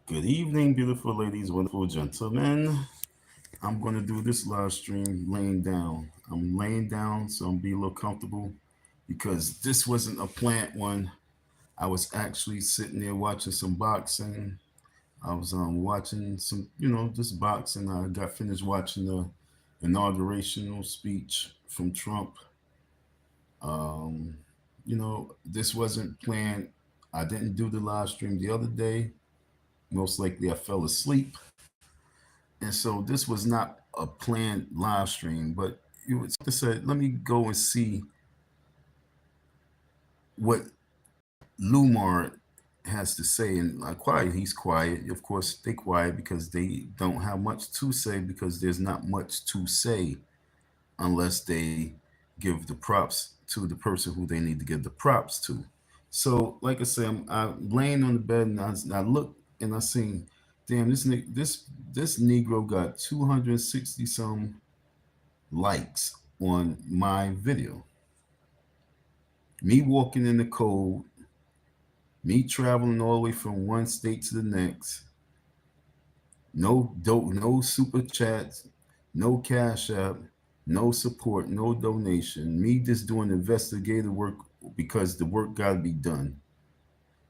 Good evening, beautiful ladies, wonderful gentlemen. I'm going to do this live stream laying down. I'm laying down, so I'm be a little comfortable because this wasn't a planned one. I was actually sitting there watching some boxing. I was watching some, just boxing. I got finished watching the inaugurational speech from Trump. Um, this wasn't planned. I didn't do the live stream the other day. Most likely I fell asleep. And so this was not a planned live stream, but it was to say, let me go and see what Lumar has to say. And quiet, he's quiet. Of course, they quiet because they don't have much to say because there's not much to say unless they give the props to the person who they need to give the props to. So, like I said, I'm laying on the bed and I look and I seen, damn, this Negro got 260 some likes on my video. Me walking in the cold, me traveling all the way from one state to the next, no super chats, no cash app, no support, no donation. Me just doing investigative work because the work got to be done.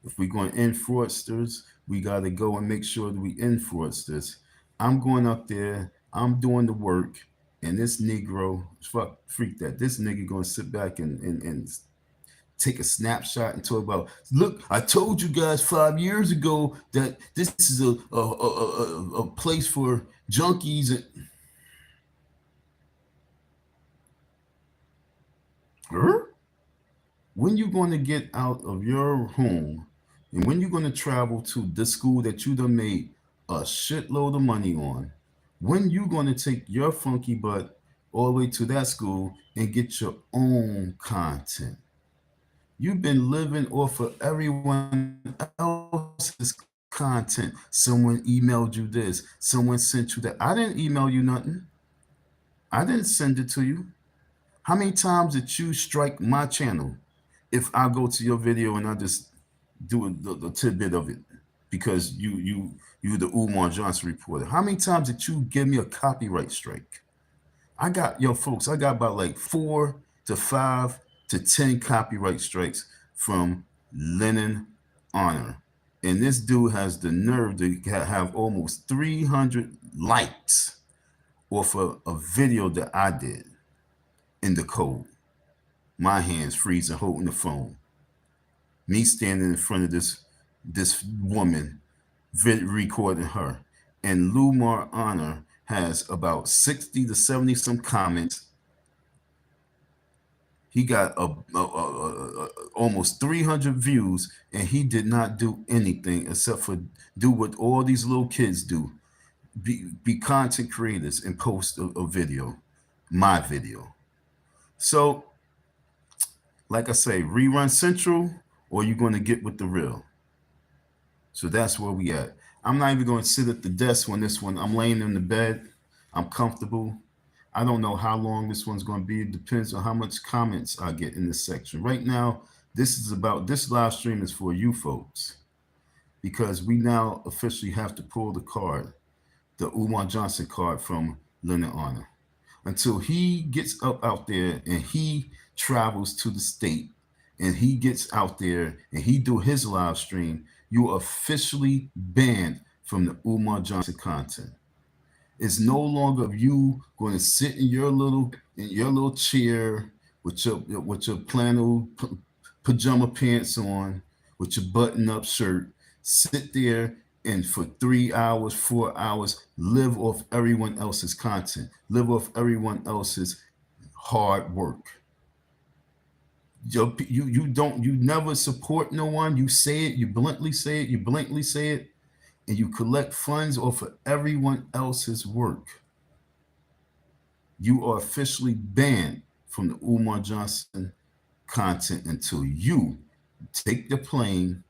If we're going to end fraudsters, we got to go and make sure that we end fraudsters. I'm going up there, I'm doing the work, and this Negro, freak that. This nigga going to sit back and take a snapshot and talk about, look, I told you guys 5 years ago that this is a place for junkies. When you going to get out of your home and when you're going to travel to the school that you done made a shitload of money on, when you going to take your funky butt all the way to that school and get your own content? You've been living off of everyone else's content. Someone emailed you this, someone sent you that. I didn't email you nothing. I didn't send it to you. How many times did you strike my channel if I go to your video and I just do the tidbit of it because you the Umar Johnson reporter? How many times did you give me a copyright strike? I got about like 4 to 5 to 10 copyright strikes from Lenon Honor. And this dude has the nerve to have almost 300 likes off a video that I did in the cold. My hands freezing, holding the phone. Me standing in front of this woman, recording her. And Lumar Honor has about 60 to 70 some comments. He got almost 300 views, and he did not do anything except for do what all these little kids do: be content creators and post a video, my video. So, like I say, Rerun Central, or you're going to get with the real. So that's where we at. I'm not even going to sit at the desk on this one. I'm laying in the bed. I'm comfortable. I don't know how long this one's going to be. It depends on how much comments I get in this section. Right now, this live stream is for you folks because we now officially have to pull the card, the Umar Johnson card from Leonard Honor. Until he gets up out there and he travels to the state and he gets out there and he do his live stream, you are officially banned from the Umar Johnson content. It's no longer you going to sit in your little chair with your flannel pajama pants on, with your button-up shirt, sit there and for 3 hours, 4 hours, live off everyone else's content, live off everyone else's hard work. You never support no one. You say it, you bluntly say it, and you collect funds off of everyone else's work. You are officially banned from the Umar Johnson content until you take the plane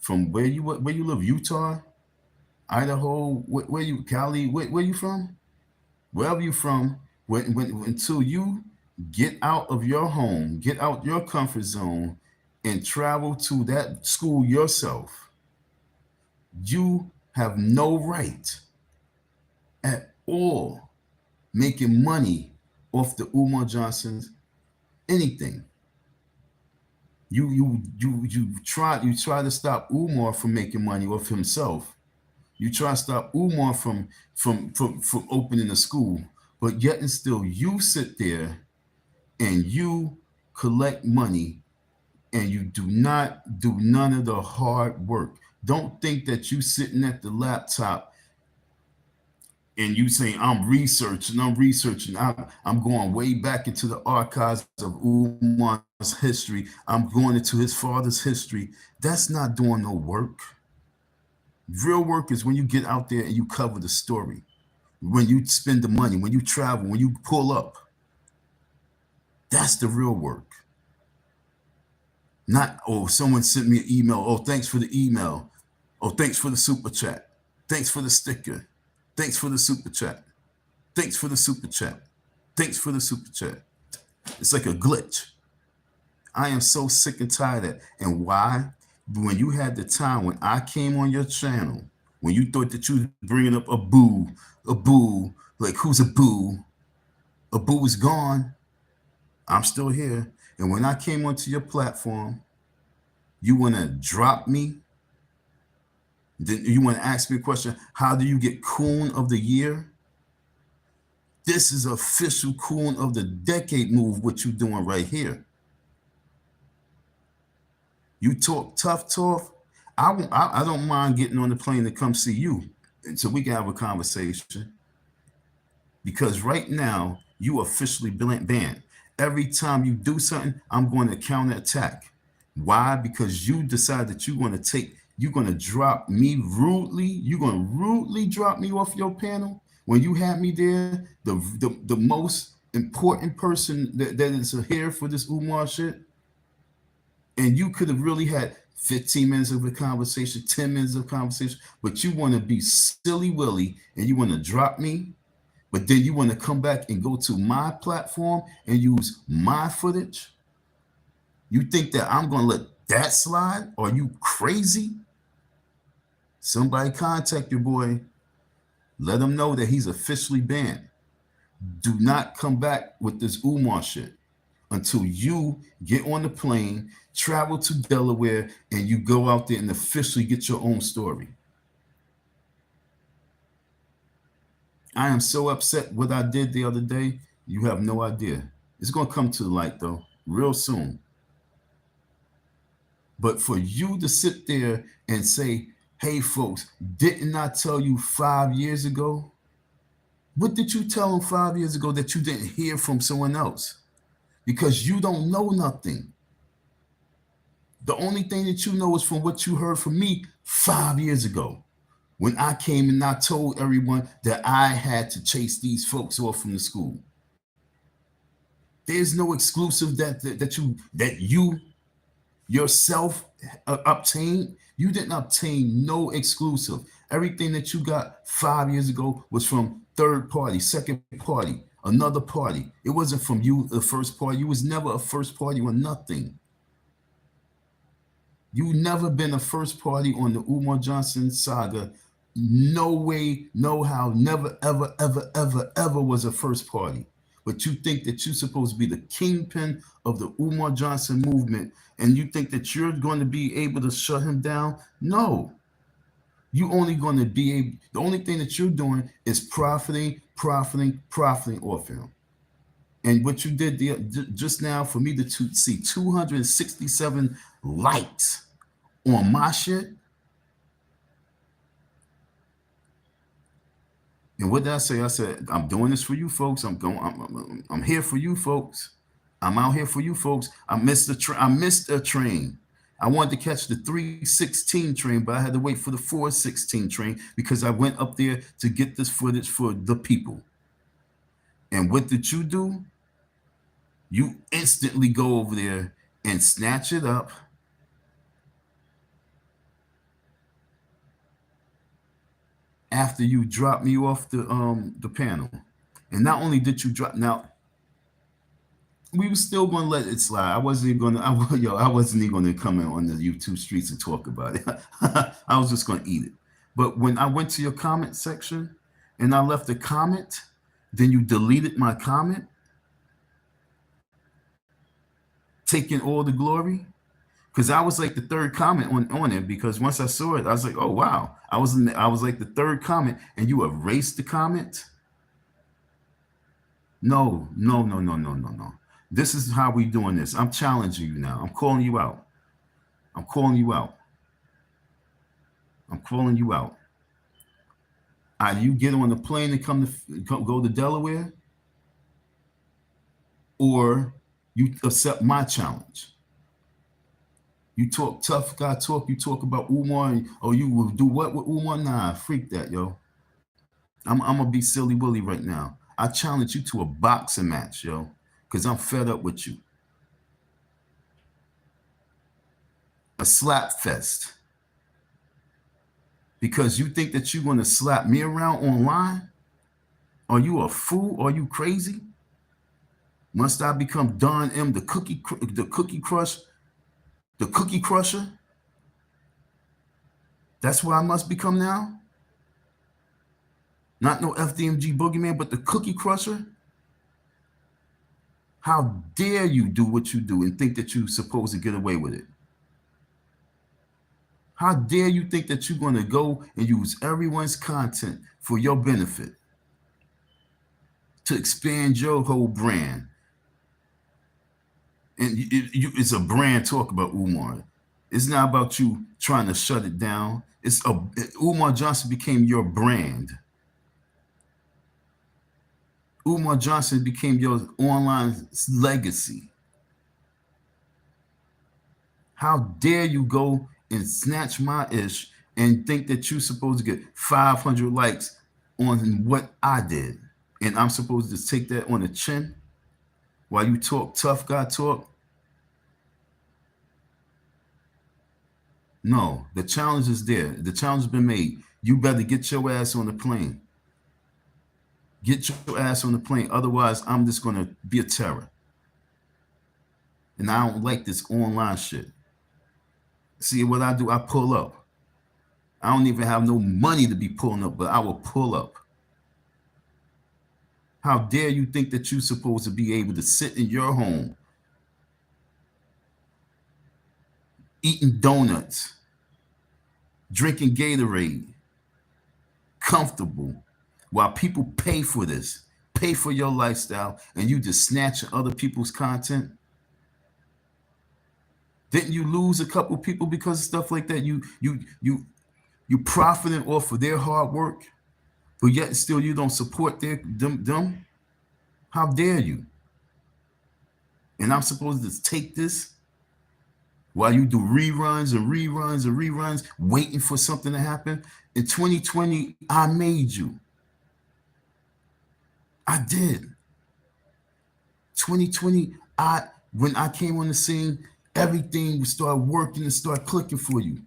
from where you live, Utah, Idaho, where you, Cali, where you from? Wherever you from, until you get out of your home, get out your comfort zone, and travel to that school yourself, You have no right at all making money off the Umar Johnson's anything. You try to stop Umar from making money off himself. You try to stop Umar from opening a school, but yet and still you sit there and you collect money and you do not do none of the hard work. Don't think that you sitting at the laptop and you saying I'm researching, I'm going way back into the archives of Umar's history, I'm going into his father's history. That's not doing no work. Real work is when you get out there and you cover the story, when you spend the money, when you travel, when you pull up. That's the real work. Not, oh, someone sent me an email. Oh, thanks for the email. Oh, thanks for the super chat. Thanks for the sticker. Thanks for the super chat. Thanks for the super chat. Thanks for the super chat. It's like a glitch. I am so sick and tired of it. And why? When you had the time, when I came on your channel, when you thought that you was bringing up a boo, like who's a boo? A boo is gone. I'm still here. And when I came onto your platform, you want to drop me? Then you want to ask me a question, how do you get Coon of the Year? This is official Coon of the Decade move, what you doing right here. You talk tough talk. I don't mind getting on the plane to come see you so we can have a conversation. Because right now, you officially banned. Every time you do something, I'm going to counterattack. Why? Because you decide that you're going to drop me rudely. You're going to rudely drop me off your panel when you had me there, the most important person that is here for this Umar shit. And you could have really had 15 minutes of a conversation, 10 minutes of conversation, but you want to be silly willy and you want to drop me, but then you want to come back and go to my platform and use my footage. You think that I'm going to let that slide? Are you crazy? Somebody contact your boy. Let him know that he's officially banned. Do not come back with this Umar shit until you get on the plane, travel to Delaware, and you go out there and officially get your own story. I am so upset what I did the other day. You have no idea. It's going to come to the light, though, real soon. But for you to sit there and say, hey, folks, didn't I tell you 5 years ago? What did you tell them 5 years ago that you didn't hear from someone else? Because you don't know nothing. The only thing that you know is from what you heard from me 5 years ago, when I came and I told everyone that I had to chase these folks off from the school. There's no exclusive that you yourself obtained. You didn't obtain no exclusive. Everything that you got 5 years ago was from third party, second party, another party. It wasn't from you, the first party. You was never a first party on nothing. You never been a first party on the Umar Johnson saga. No way, no how, never, ever, ever, ever, ever was a first party. But you think that you're supposed to be the kingpin of the Umar Johnson movement, and you think that you're going to be able to shut him down? No. You only going to be able, the only thing that you're doing is profiting off him. And what you did just now for me to see 267 likes on my shit. And what did I say? I said, I'm doing this for you folks. I'm here for you folks. I'm out here for you folks. I missed a train. I wanted to catch the 3:16 train, but I had to wait for the 4:16 train because I went up there to get this footage for the people. And what did you do? You instantly go over there and snatch it up. After you drop me off the panel. And not only did you drop, now we were still going to let it slide. I wasn't even going to, I wasn't even going to come in on the YouTube streets and talk about it. I was just going to eat it. But when I went to your comment section and I left a comment, then you deleted my comment, taking all the glory. Because I was like the third comment on it. Because once I saw it, I was like, oh wow. I was like the third comment, and you erased the comment. No, no, no, no, no, no, no. This is how we doing this. I'm challenging you now. I'm calling you out. I'm calling you out. I'm calling you out. Either you get on the plane and go to Delaware, or you accept my challenge. You talk tough guy talk. You talk about Umar, or you will do what with Umar? Nah, freak that, yo. I'm gonna be silly willy right now. I challenge you to a boxing match, yo, because I'm fed up with you. A slap fest. Because you think that you're gonna slap me around online? Are you a fool? Are you crazy? Must I become Don M, the cookie crusher? That's what I must become now? Not no FDMG boogeyman, but the cookie crusher? How dare you do what you do and think that you're supposed to get away with it? How dare you think that you're going to go and use everyone's content for your benefit to expand your whole brand? And it's a brand talk about Umar. It's not about you trying to shut it down. Umar Johnson became your brand. Umar Johnson became your online legacy. How dare you go and snatch my ish and think that you're supposed to get 500 likes on what I did, and I'm supposed to take that on the chin while you talk tough guy talk? No, the challenge is there. The challenge has been made. You better get your ass on the plane. Get your ass on the plane. Otherwise, I'm just going to be a terror. And I don't like this online shit. See what I do? I pull up. I don't even have no money to be pulling up, but I will pull up. How dare you think that you're supposed to be able to sit in your home eating donuts, drinking Gatorade, comfortable, while people pay for this, pay for your lifestyle, and you just snatching other people's content? Didn't you lose a couple people because of stuff like that? You profiting off of their hard work, but yet still you don't support them? How dare you? And I'm supposed to take this while you do reruns and reruns and reruns, waiting for something to happen? In 2020, I made you. I did. 2020, when I came on the scene, everything started working and started clicking for you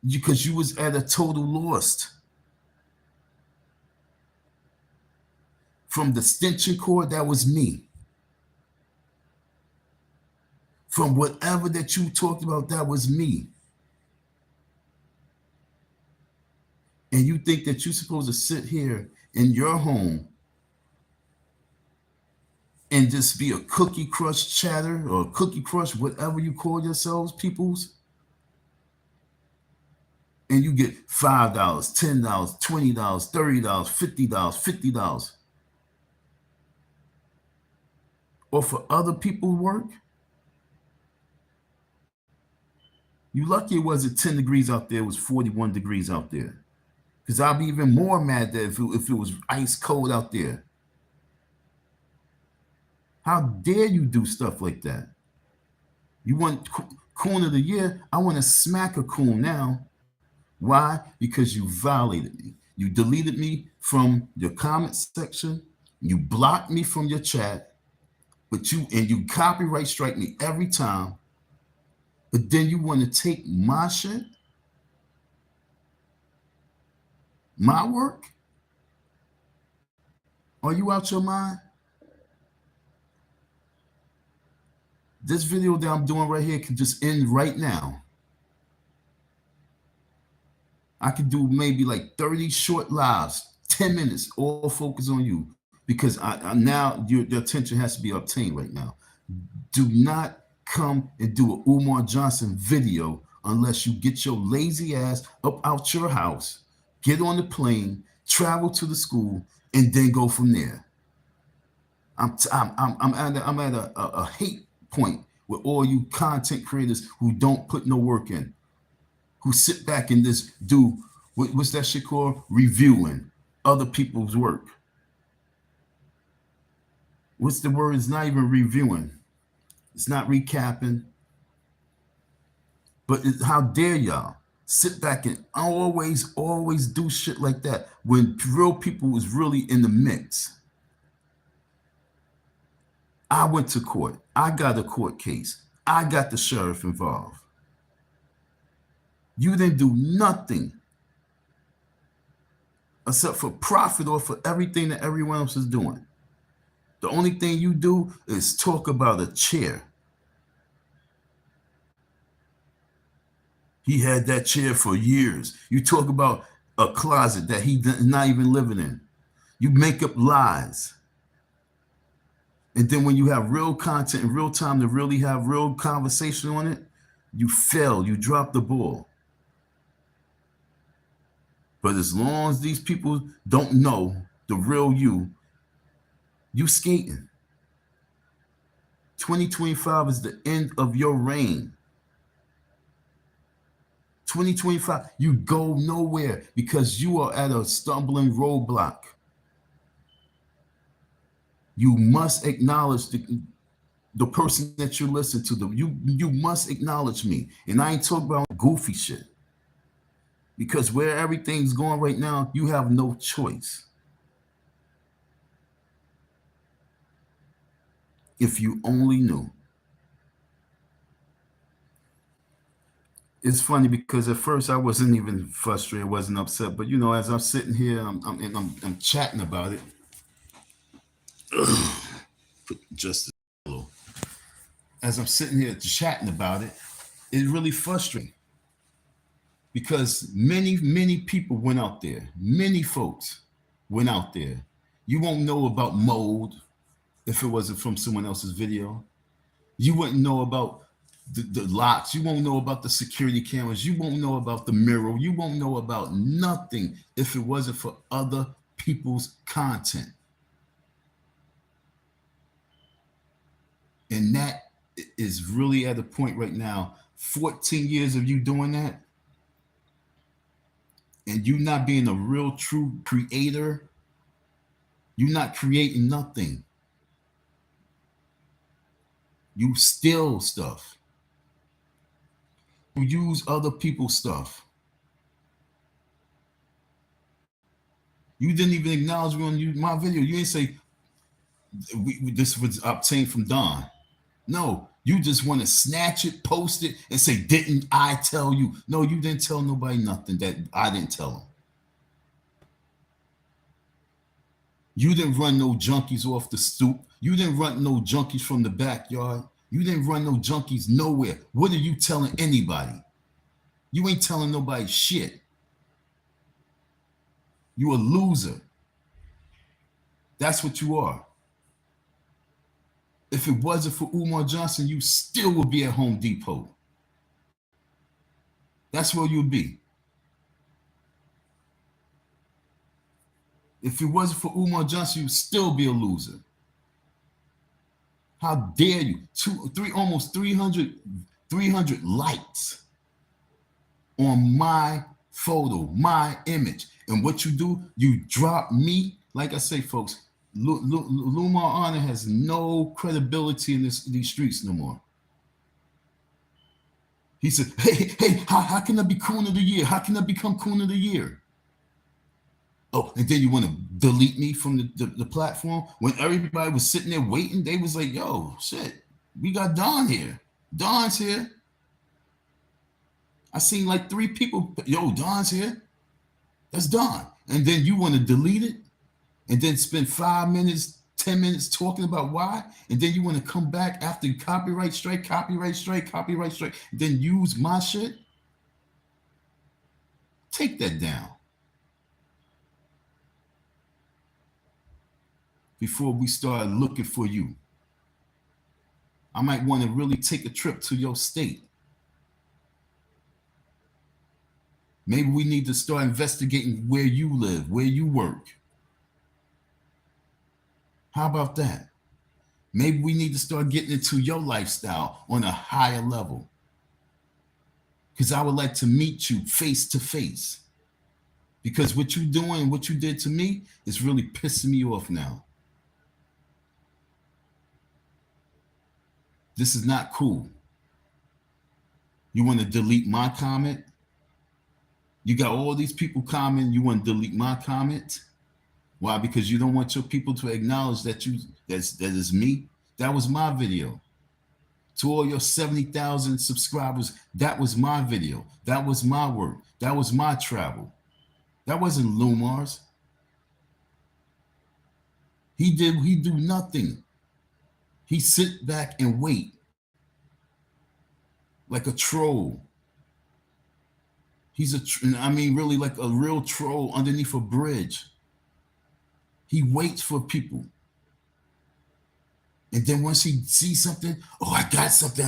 because you was at a total loss. From the stenching cord, that was me. From whatever that you talked about, that was me. And you think that you're supposed to sit here in your home and just be a cookie crush chatter or cookie crush, whatever you call yourselves, peoples? And you get $5, $10, $20, $30, $50, $50. Or for other people's work? You lucky it wasn't 10 degrees out there, it was 41 degrees out there. Because I'll be even more mad that if it was ice cold out there. How dare you do stuff like that? You want coon of the year? I want to smack a coon now. Why? Because you violated me. You deleted me from your comment section. You blocked me from your chat. But you copyright strike me every time. But then you want to take my shit, my work? Are you out your mind? This video that I'm doing right here can just end right now. I could do maybe like 30 short lives, 10 minutes, all focus on you because I now your attention has to be obtained right now. Do not come and do a Umar Johnson video unless you get your lazy ass up out your house, get on the plane, travel to the school, and then go from there. I'm at a hate point with all you content creators who don't put no work in, who sit back and just do what's that shit called? Reviewing other people's work. What's the word? It's not even reviewing. It's not recapping. But how dare y'all sit back and always do shit like that when real people was really in the mix. I went to court. I got a court case. I got the sheriff involved. You didn't do nothing except for profit or for everything that everyone else is doing. The only thing you do is talk about a chair. He had that chair for years. You talk about a closet that he's not even living in. You make up lies. And then when you have real content in real time to really have real conversation on it, you fail. You drop the ball. But as long as these people don't know the real you skating. 2025 is the end of your reign. 2025, you go nowhere because you are at a stumbling roadblock. You must acknowledge the person that you listen to. You must acknowledge me. And I ain't talking about goofy shit. Because where everything's going right now, you have no choice. If you only knew. It's funny because at first I wasn't even frustrated, wasn't upset. But you know, as I'm sitting here, I'm chatting about it. Just as I'm sitting here chatting about it, it's really frustrating because many people went out there. Many folks went out there. You won't know about mold if it wasn't from someone else's video. You wouldn't know about the locks. You won't know about the security cameras. You won't know about the mirror. You won't know about nothing if it wasn't for other people's content. And that is really at a point right now, 14 years of you doing that, and you not being a real true creator, you're not creating nothing. You steal stuff. You use other people's stuff. You didn't even acknowledge me on my video. You didn't say this was obtained from Don. No, you just want to snatch it, post it, and say, didn't I tell you? No, you didn't tell nobody nothing that I didn't tell them. You didn't run no junkies off the stoop. You didn't run no junkies from the backyard. You didn't run no junkies nowhere. What are you telling anybody? You ain't telling nobody shit. You a loser. That's what you are. If it wasn't for Umar Johnson, you still would be at Home Depot. That's where you'd be. If it wasn't for Umar Johnson, you'd still be a loser. How dare you? Almost 300 likes on my photo, my image. And what you do, you drop me. Like I say, folks, Lumar Honor has no credibility in these streets no more. He said, hey, how can I be Coon of the Year? How can I become Coon of the Year? Oh, and then you want to delete me from the platform? When everybody was sitting there waiting, they was like, yo, shit, we got Don here. Don's here. I seen like 3 people, yo, Don's here. That's Don. And then you want to delete it? And then spend 5 minutes, 10 minutes talking about why, and then you want to come back after copyright strike, and then use my shit? take that down before we start looking for you. I might want to really take a trip to your state. Maybe we need to start investigating where you live, where you work. How about that? Maybe we need to start getting into your lifestyle on a higher level. Because I would like to meet you face to face. Because what you're doing, what you did to me, is really pissing me off now. This is not cool. You want to delete my comment? You got all these people commenting, you want to delete my comment? Why? Because you don't want your people to acknowledge that that is me. That was my video. To all your 70,000 subscribers, that was my video. That was my work. That was my travel. That wasn't Lumar's. He do nothing. He sit back and wait like a troll. He's really like a real troll underneath a bridge. He waits for people. And then once he sees something, oh, I got something.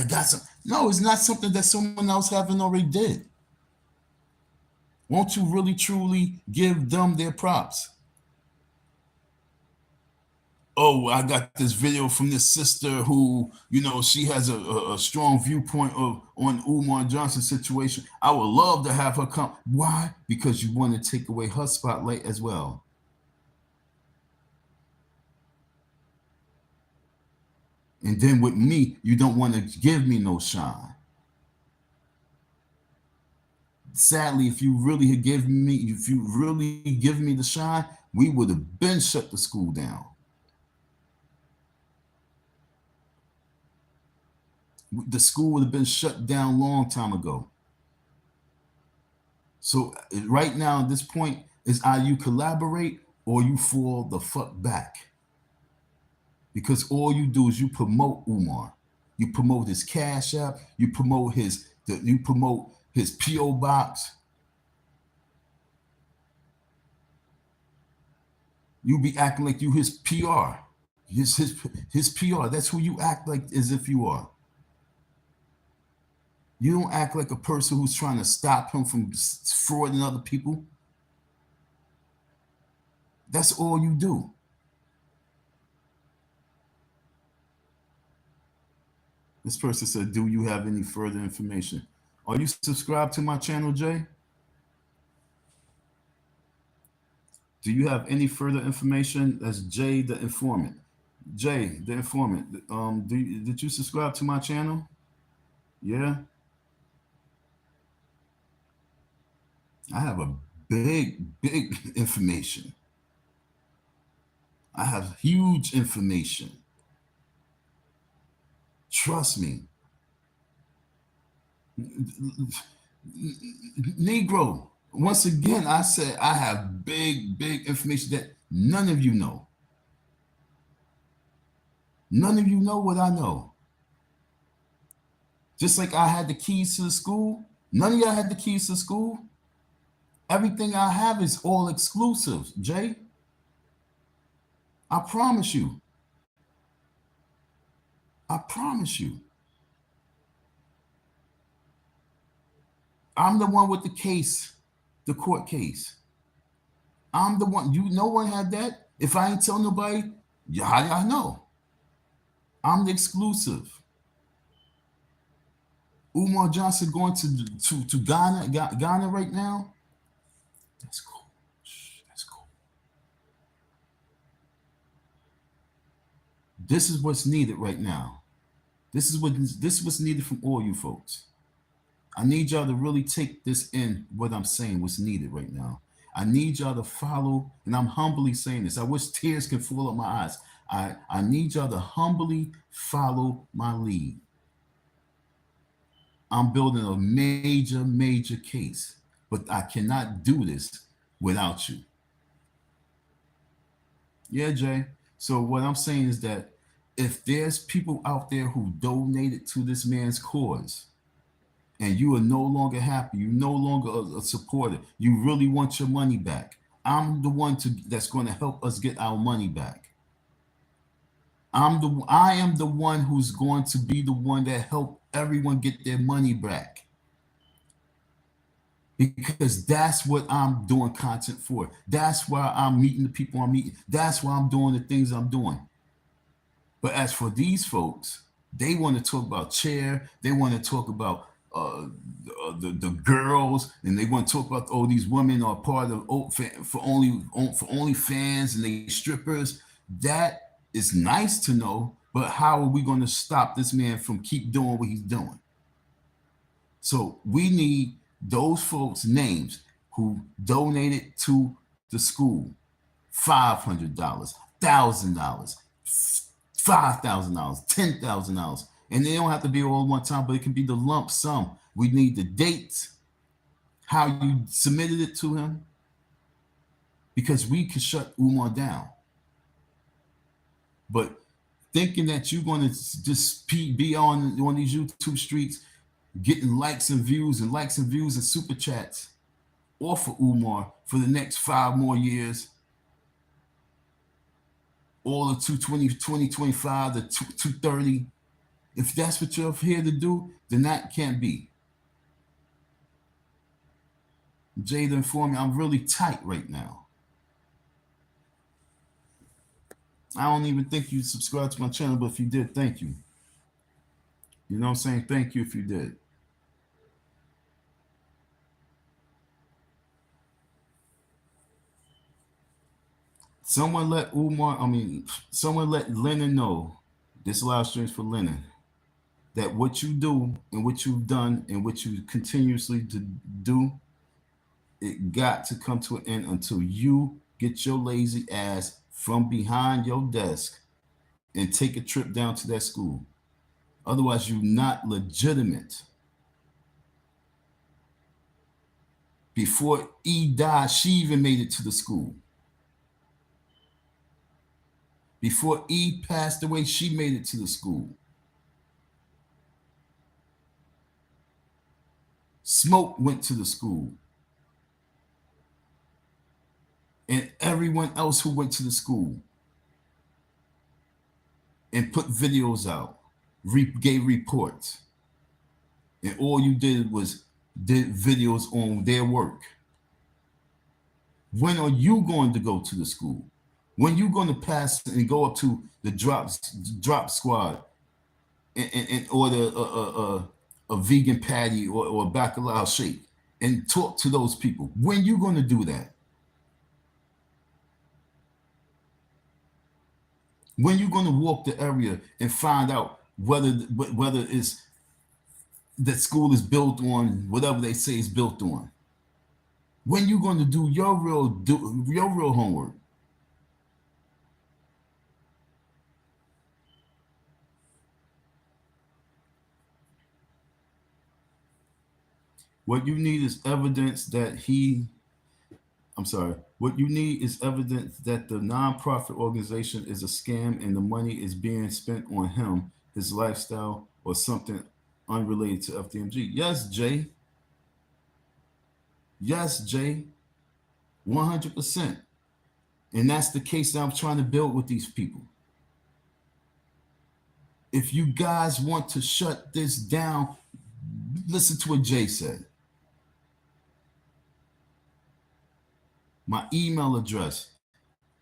No, it's not something that someone else haven't already did. Won't you really, truly give them their props? Oh, I got this video from this sister who, she has a strong viewpoint on Umar Johnson's situation. I would love to have her come. Why? Because you want to take away her spotlight as well. And then with me, you don't want to give me no shine. Sadly, if you really give me the shine, we would have been shut the school down. The school would have been shut down a long time ago. So right now, at this point, is either you collaborate or you fall the fuck back. Because all you do is you promote Umar. You promote his Cash App. You promote his P.O. box. You be acting like you his PR. His PR. That's who you act like as if you are. You don't act like a person who's trying to stop him from frauding other people. That's all you do. This person said, do you have any further information? Are you subscribed to my channel, Jay? Do you have any further information? That's Jay the Informant. Jay the Informant. Did you subscribe to my channel? Yeah. I have a big information. I have huge information. Trust me. Negro, once again, I said I have big information that none of you know. None of you know what I know. Just like I had the keys to the school, none of y'all had the keys to the school. Everything I have is all exclusive, Jay. I promise you. I promise you. I'm the one with the case, the court case. I'm the one. No one had that. If I ain't tell nobody, y'all know. I'm the exclusive. Umar Johnson going to Ghana right now. That's cool. That's cool. This is what's needed right now. This is what's needed from all you folks. I need y'all to really take this in, what I'm saying, what's needed right now. I need y'all to follow, and I'm humbly saying this. I wish tears could fall out my eyes. I need y'all to humbly follow my lead. I'm building a major case, but I cannot do this without you. Yeah, Jay. So what I'm saying is that if there's people out there who donated to this man's cause, and you are no longer happy, you no longer a supporter, you really want your money back, I'm the one that's going to help us get our money back. I am the one who's going to be the one that help everyone get their money back. Because that's what I'm doing content for. That's why I'm meeting the people I'm meeting. That's why I'm doing the things I'm doing. But as for these folks, they want to talk about chair. They want to talk about the girls, and they want to talk about these women are part of only fans and they strippers. That is nice to know, but how are we going to stop this man from keep doing what he's doing? So we need those folks' names who donated to the school $500, $1,000, $5,000, $10,000. And they don't have to be all one time, but it can be the lump sum. We need the dates, how you submitted it to him, because we can shut Umar down. But thinking that you're going to just be on these YouTube streets, getting likes and views and super chats off of Umar for the next 5 more years, all the 2025 to 230. If that's what you're here to do, then that can't be. Jada informed me I'm really tight right now. I don't even think you subscribed to my channel, but if you did, thank you. You know what I'm saying? Thank you if you did. Someone let Lenon know, this live stream's for Lenon, that what you do and what you've done and what you continuously do, it got to come to an end until you get your lazy ass from behind your desk and take a trip down to that school. Otherwise, you're not legitimate. Before E died, she even made it to the school. Before E passed away, she made it to the school. Smoke went to the school. And everyone else who went to the school and put videos out, gave reports. And all you did was did videos on their work. When are you going to go to the school? When you going to pass and go up to the drop squad and order a vegan patty or a bacalao shake and talk to those people? When you going to do that? When you going to walk the area and find out whether it's that school is built on whatever they say it's built on? When you going to do your real homework? What you need is evidence that what you need is evidence that the nonprofit organization is a scam and the money is being spent on him, his lifestyle, or something unrelated to FDMG. Yes, Jay. Yes, Jay. 100%. And that's the case that I'm trying to build with these people. If you guys want to shut this down, listen to what Jay said. My email address,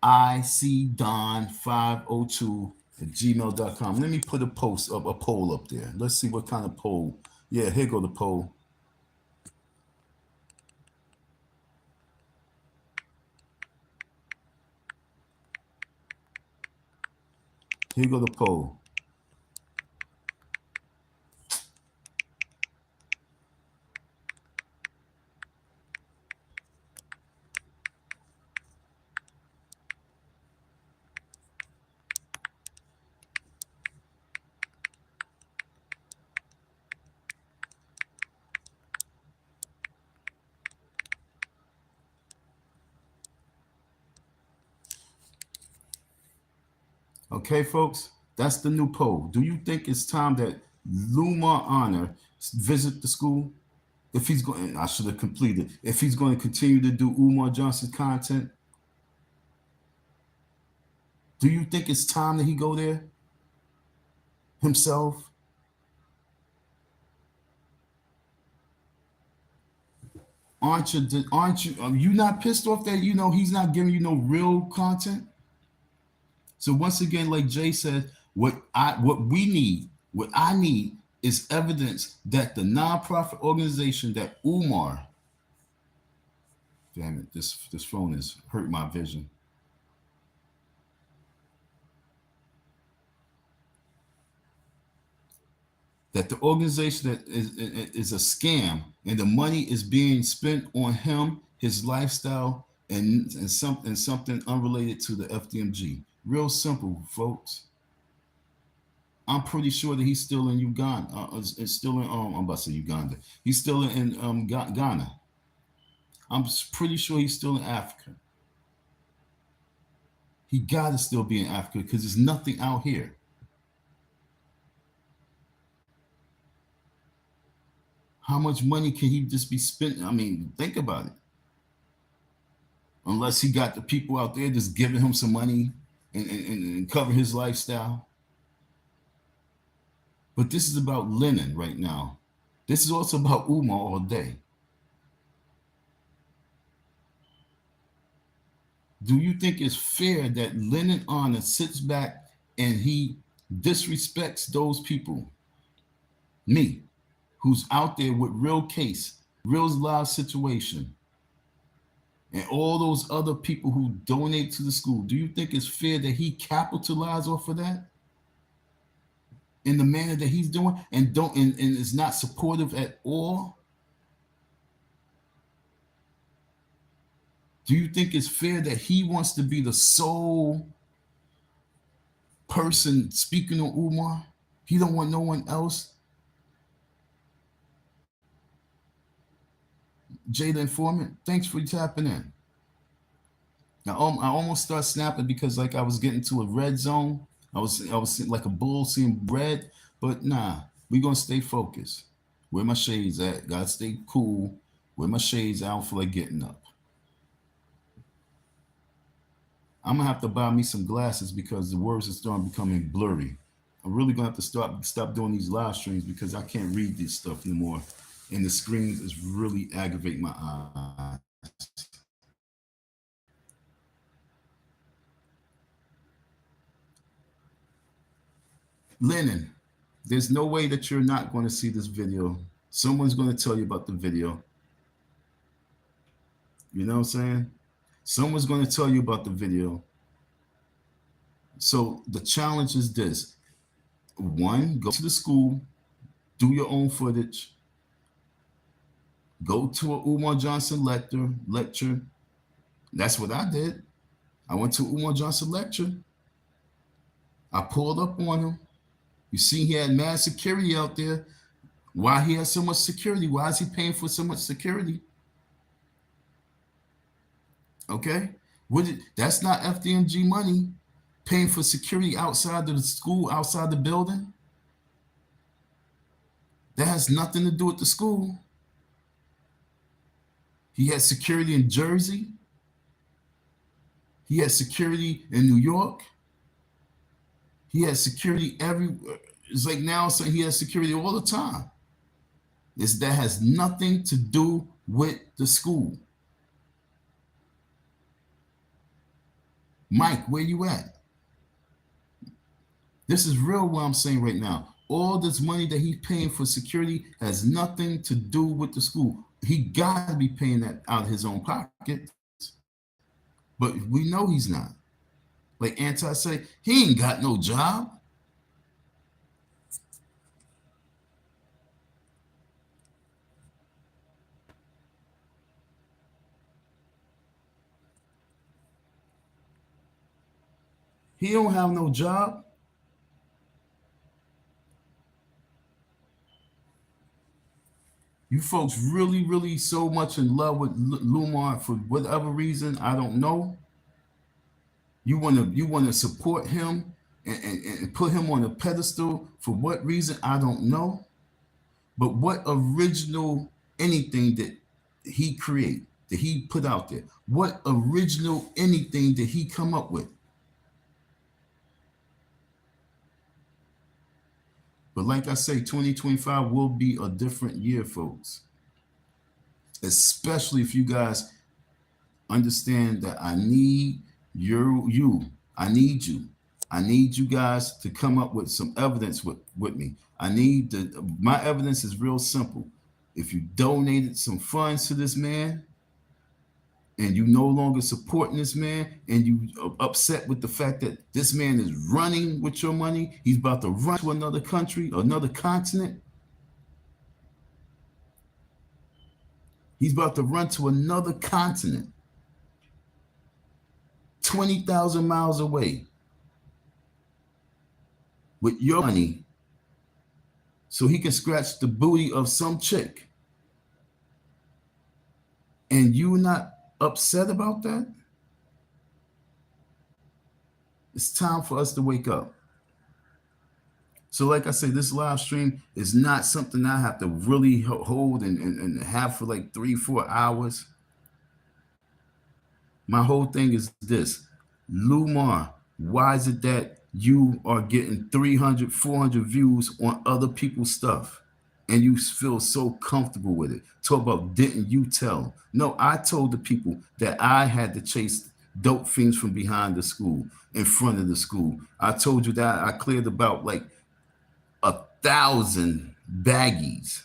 icdon502@gmail.com. Let me put a poll up there. Let's see what kind of poll. Yeah, here go the poll. Here go the poll. Okay, folks, that's the new poll. Do you think it's time that Lumar Honor visit the school? If he's going, I should have completed. If he's going to continue to do Umar Johnson's content, do you think it's time that he go there himself? Are you not pissed off that he's not giving you no real content? So once again, like Jay said, what I need is evidence that the nonprofit organization that Umar, damn it, this phone has hurt my vision. That the organization that is a scam and the money is being spent on him, his lifestyle, and something unrelated to the FDMG. Real simple, folks. I'm pretty sure that he's still in Uganda. It's still in I'm about to say Uganda. He's still in Ghana. I'm pretty sure he's still in Africa. He gotta still be in Africa because there's nothing out here. How much money can he just be spending? I mean, think about it. Unless he got the people out there just giving him some money and cover his lifestyle. But this is about Lenon right now. This is also about Umar all day. Do you think it's fair that Lenon Honor sits back and he disrespects those people? Me, who's out there with real case, real live situation, and all those other people who donate to the school. Do you think it's fair that he capitalize off of that in the manner that he's doing and is not supportive at all? Do you think it's fair that he wants to be the sole person speaking on Umar? He don't want no one else? Jada Informant, thanks for tapping in. Now I almost start snapping because like I was getting to a red zone. I was like a bull seeing red, but nah, we gonna stay focused. Where my shades at? Gotta stay cool. Where my shades? I don't feel like getting up. I'm gonna have to buy me some glasses because the words are starting becoming blurry. I'm really gonna have to stop doing these live streams because I can't read this stuff anymore, and the screens is really aggravating my eyes. Lenon, there's no way that you're not going to see this video. Someone's going to tell you about the video. You know what I'm saying? Someone's going to tell you about the video. So the challenge is this. One, go to the school, do your own footage, go to a Umar Johnson lecture. That's what I did. I went to Umar Johnson lecture. I pulled up on him. You see, he had mad security out there. Why he has so much security? Why is he paying for so much security? Okay, that's not FDMG money. Paying for security outside of the school, outside the building. That has nothing to do with the school. He had security in Jersey. He had security in New York. He has security everywhere. It's like now saying he has security all the time. That has nothing to do with the school. Mike, where you at? This is real what I'm saying right now. All this money that he's paying for security has nothing to do with the school. He got to be paying that out of his own pocket. But we know he's not. Like Anti say, he ain't got no job. He don't have no job. You folks really, really so much in love with Lumar for whatever reason, I don't know. You wanna support him and put him on a pedestal. For what reason, I don't know. But what original anything that he create, that he put out there? What original anything did he come up with? But like I say, 2025 will be a different year, folks. Especially if you guys understand that I need you. I need you. I need you guys to come up with some evidence with me. I need my evidence is real simple. If you donated some funds to this man and you no longer supporting this man and you are upset with the fact that this man is running with your money, he's about to run to another country, another continent. He's about to run to another continent, 20,000 miles away with your money so he can scratch the booty of some chick. And you not upset about that? It's time for us to wake up. So like I say, this live stream is not something I have to really hold and have for like 3-4 hours. My whole thing is this. Lumar, why is it that you are getting 300, 400 views on other people's stuff and you feel so comfortable with it? Talk about didn't you tell? No, I told the people that I had to chase dope fiends from behind the school, in front of the school. I told you that I cleared about like 1,000 baggies,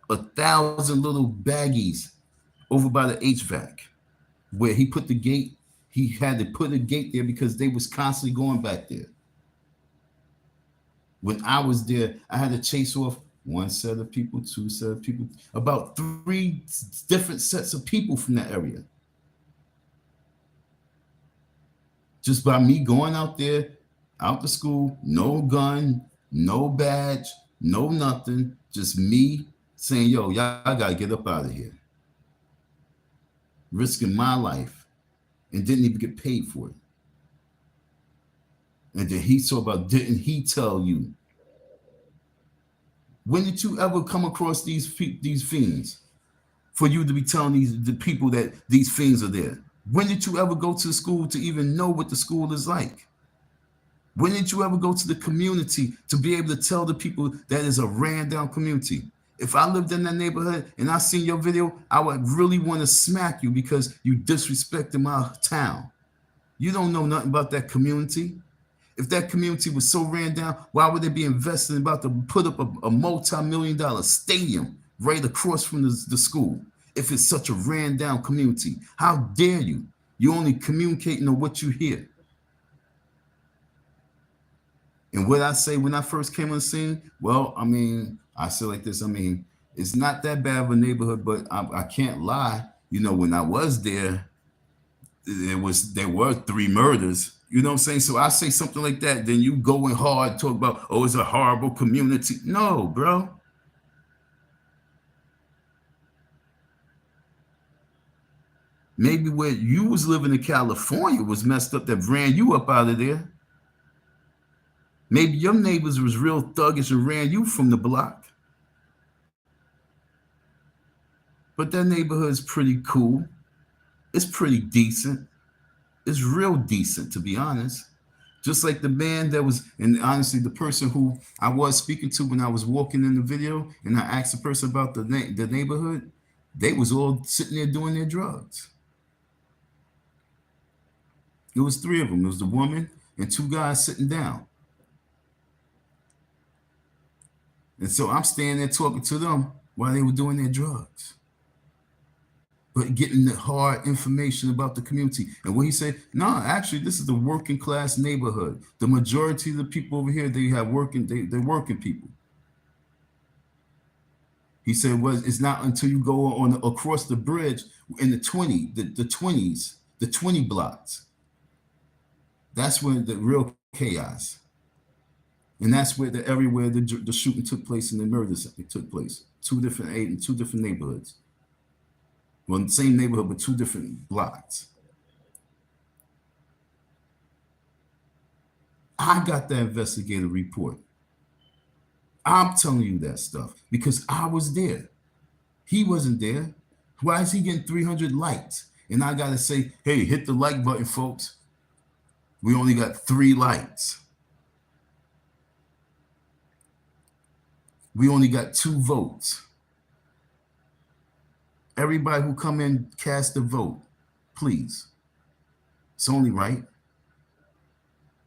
1,000 little baggies over by the HVAC where he put the gate. He had to put a gate there because they was constantly going back there. When I was there, I had to chase off one set of people, two set of people, about 3 different sets of people from that area. Just by me going out there, out the school, no gun, no badge, no nothing, just me saying, yo, y'all gotta get up out of here. Risking my life and didn't even get paid for it. And then he talked about, didn't he tell you? When did you ever come across these fiends for you to be telling the people that these fiends are there? When did you ever go to the school to even know what the school is like? When did you ever go to the community to be able to tell the people that is a ran down community? If I lived in that neighborhood and I seen your video, I would really want to smack you because you disrespected my town. You don't know nothing about that community. If that community was so ran down, why would they be investing about to put up a multi-million-dollar stadium right across from the school? If it's such a ran down community, how dare you? You only communicating on what you hear. And what I say when I first came on the scene, well, I mean, I say like this. I mean, it's not that bad of a neighborhood, but I can't lie. You know, when I was there, there were 3 murders. You know what I'm saying? So I say something like that, then you going hard, talk about, oh, it's a horrible community. No, bro. Maybe where you was living in California was messed up that ran you up out of there. Maybe your neighbors was real thuggish and ran you from the block. But that neighborhood is pretty cool. It's pretty decent. It's real decent, to be honest. Just like the man that was, and honestly, the person who I was speaking to when I was walking in the video, and I asked the person about the neighborhood, they was all sitting there doing their drugs. It was 3 of them. It was the woman and 2 guys sitting down. And so I'm standing there talking to them while they were doing their drugs, but getting the hard information about the community. And what he said, no, actually, this is the working class neighborhood. The majority of the people over here, they have working, they're working people. He said, well, it's not until you go on across the bridge in the 20s, the 20 blocks. That's when the real chaos. And that's where everywhere the shooting took place and the murders took place. 2 different neighborhoods. Well, the same neighborhood, but 2 different blocks. I got the investigative report. I'm telling you that stuff because I was there. He wasn't there. Why is he getting 300 likes? And I got to say, hey, hit the like button, folks. We only got 3 likes. We only got 2 votes. Everybody who come in, cast a vote, please. It's only right.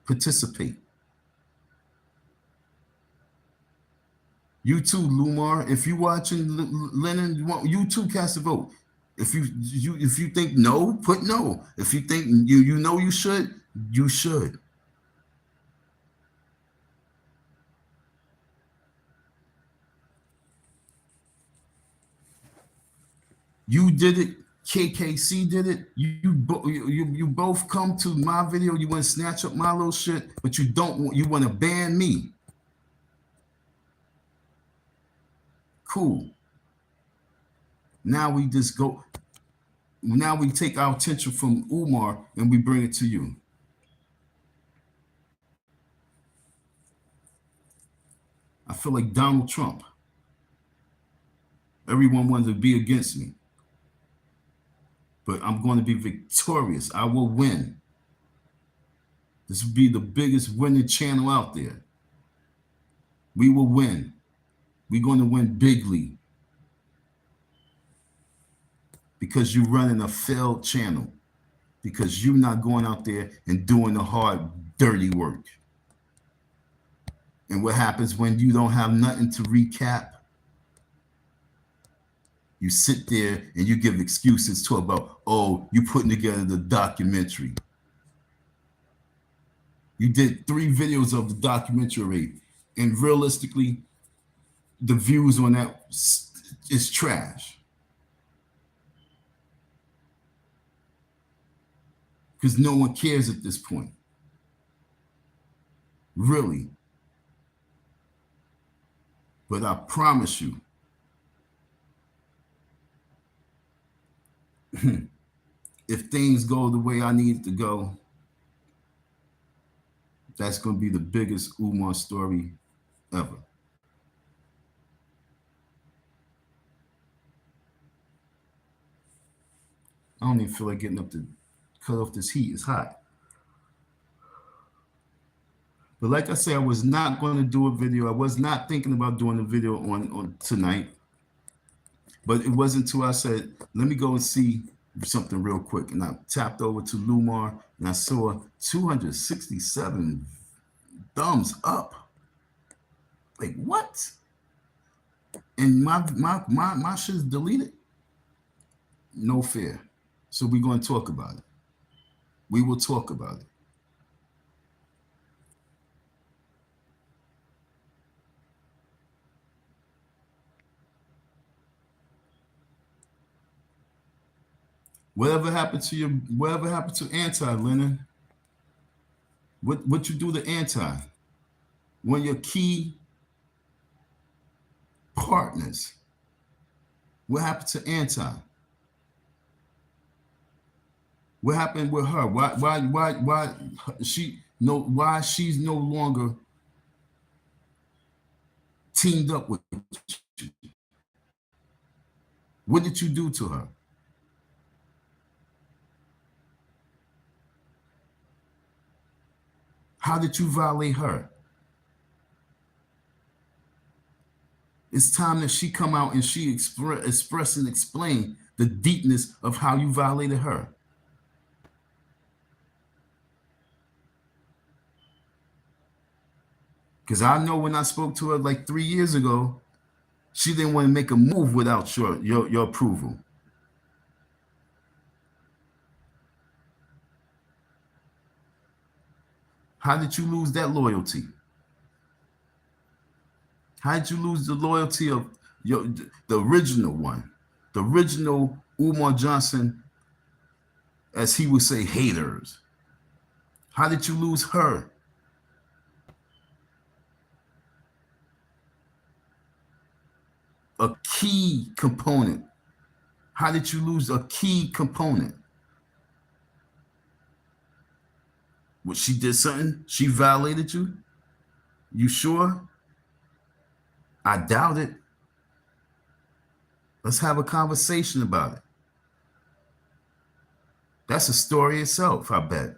Participate. You too, Lumar. If you watching Lenon, you too cast a vote. If you think no, put no. If you think you know you should, you should. You did it. KKC did it. You both come to my video. You want to snatch up my little shit, but you don't want. You want to ban me. Cool. Now we just go. Now we take our attention from Umar and we bring it to you. I feel like Donald Trump. Everyone wanted to be against me. But I'm going to be victorious. I will win. This will be the biggest winning channel out there. We will win. We're going to win bigly. Because you're running a failed channel. Because you're not going out there and doing the hard, dirty work. And what happens when you don't have nothing to recap? You sit there and you give excuses to about, oh, you putting together the documentary. You did 3 videos of the documentary, and realistically, the views on that is trash. Because no one cares at this point. Really. But I promise you, if things go the way I need it to go, that's going to be the biggest Umar story ever. I don't even feel like getting up to cut off this heat. It's hot. But like I said, I was not going to do a video. I was not thinking about doing a video on tonight. But it wasn't until I said, let me go and see something real quick. And I tapped over to Lumar and I saw 267 thumbs up. Like, what? And my shit is deleted? No fear. So we're going to talk about it. We will talk about it. Whatever happened to anti, Lenon? What you do to anti? One of your key partners. What happened to anti? What happened with her? Why she's no longer teamed up with you? What did you do to her? How did you violate her? It's time that she come out and she express and explain the deepness of how you violated her. Because I know when I spoke to her like 3 years ago, she didn't want to make a move without your approval. How did you lose that loyalty? How did you lose the loyalty of the original one? The original Umar Johnson, as he would say, haters. How did you lose her? A key component. How did you lose a key component? What, she did something? She violated you? You sure? I doubt it. Let's have a conversation about it. That's a story itself, I bet.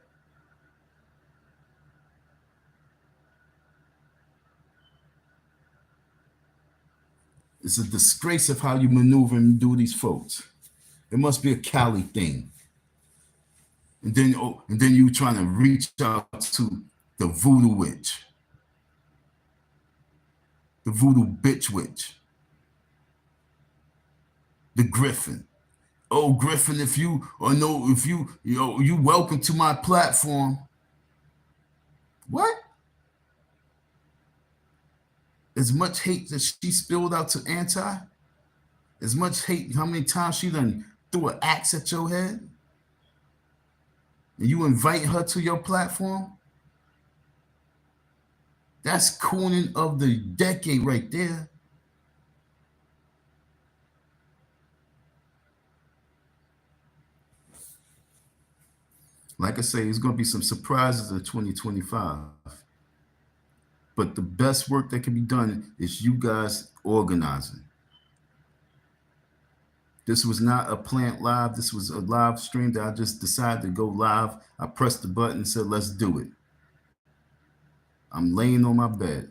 It's a disgrace of how you maneuver and do these folks. It must be a Cali thing. And then you trying to reach out to the voodoo witch, the voodoo bitch witch, the Griffin. Oh, Griffin, if you or no, if you welcome to my platform. What? As much hate that she spilled out to anti, as much hate, how many times she done threw an axe at your head, and you invite her to your platform? That's cooning of the decade right there. Like I say, it's going to be some surprises in 2025. But the best work that can be done is you guys organizing. This was not a plant live. This was a live stream that I just decided to go live. I pressed the button and said, let's do it. I'm laying on my bed.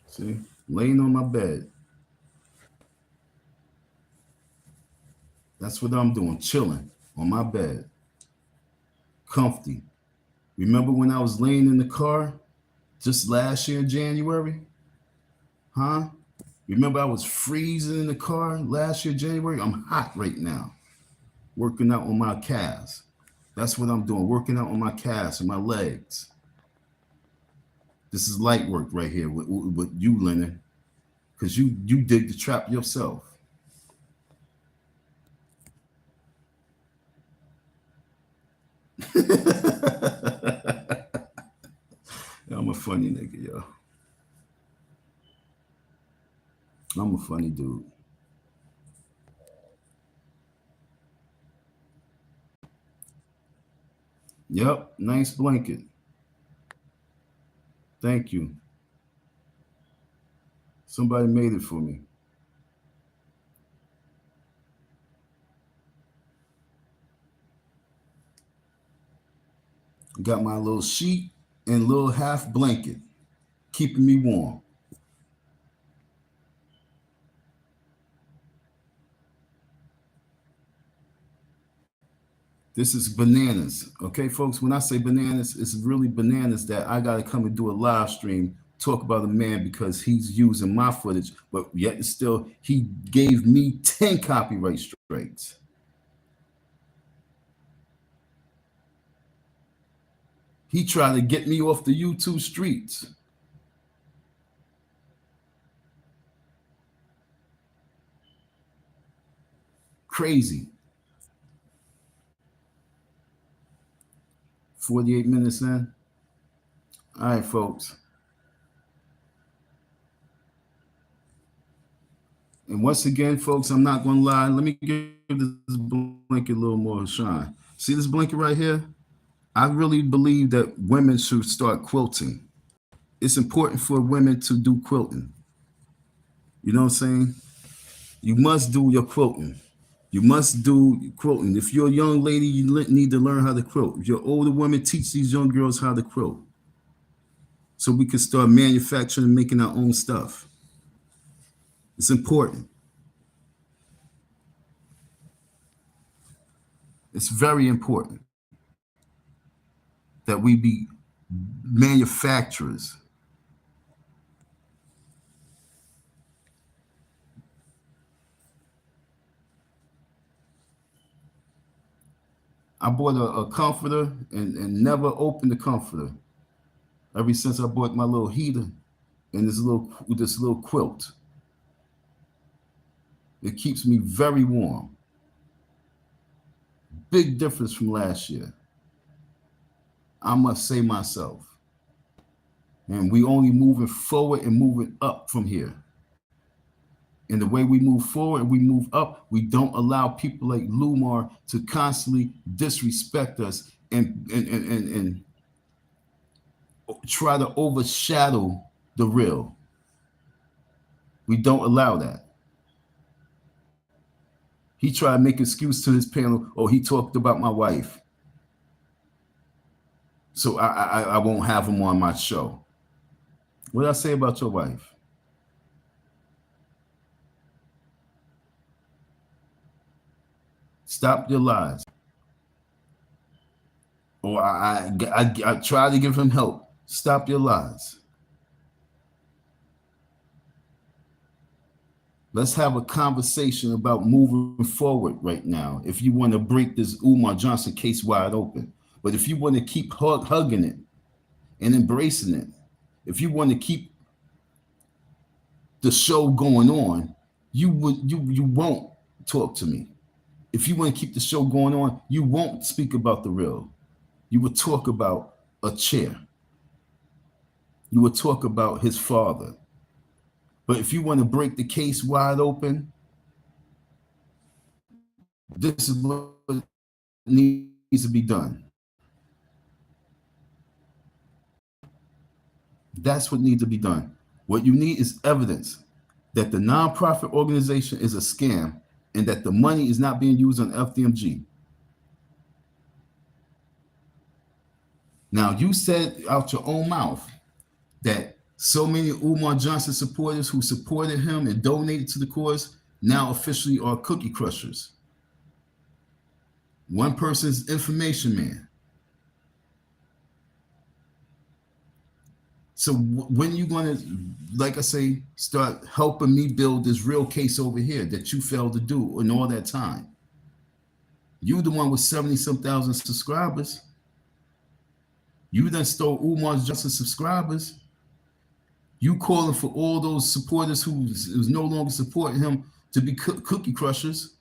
See, laying on my bed. That's what I'm doing, chilling on my bed, comfy. Remember when I was laying in the car just last year in January? Huh? Remember I was freezing in the car last year, January? I'm hot right now, working out on my calves. That's what I'm doing, working out on my calves and my legs. This is light work right here with you, Lenon, because you dig the trap yourself. I'm a funny nigga, yo. I'm a funny dude. Yep, nice blanket. Thank you. Somebody made it for me. Got my little sheet and little half blanket, keeping me warm. This is bananas. Okay, folks, when I say bananas, it's really bananas that I got to come and do a live stream, talk about a man because he's using my footage, but yet and still, he gave me 10 copyright strikes. He tried to get me off the YouTube streets. Crazy. 48 minutes in. All right, folks. And once again, folks, I'm not going to lie. Let me give this blanket a little more shine. See this blanket right here? I really believe that women should start quilting. It's important for women to do quilting. You know what I'm saying? You must do your quilting. You must do quilting. If you're a young lady, you need to learn how to quilt. If you're an older woman, teach these young girls how to quilt so we can start manufacturing and making our own stuff. It's important. It's very important that we be manufacturers. I bought a comforter and never opened the comforter ever since I bought my little heater and this little quilt. It keeps me very warm. Big difference from last year. I must say myself. And we only moving forward and moving up from here. And the way we move forward and we move up, we don't allow people like Lumar to constantly disrespect us and try to overshadow the real. We don't allow that. He tried to make excuse to his panel. Oh, he talked about my wife, so I won't have him on my show. What did I say about your wife? Stop your lies. Or I try to give him help. Stop your lies. Let's have a conversation about moving forward right now. If you want to break this Umar Johnson case wide open, but if you want to keep hugging it and embracing it, if you want to keep the show going on, you won't talk to me. If you want to keep the show going on, you won't speak about the real. You will talk about a chair. You will talk about his father. But if you want to break the case wide open, this is what needs to be done. That's what needs to be done. What you need is evidence that the nonprofit organization is a scam and that the money is not being used on FDMG. Now, you said out your own mouth that so many Umar Johnson supporters who supported him and donated to the cause now officially are cookie crushers. One person's information man. So when you going to, like I say, start helping me build this real case over here that you failed to do in all that time? You the one with 70-some thousand subscribers. You done stole Umar Johnson subscribers. You calling for all those supporters who's no longer supporting him to be cookie crushers.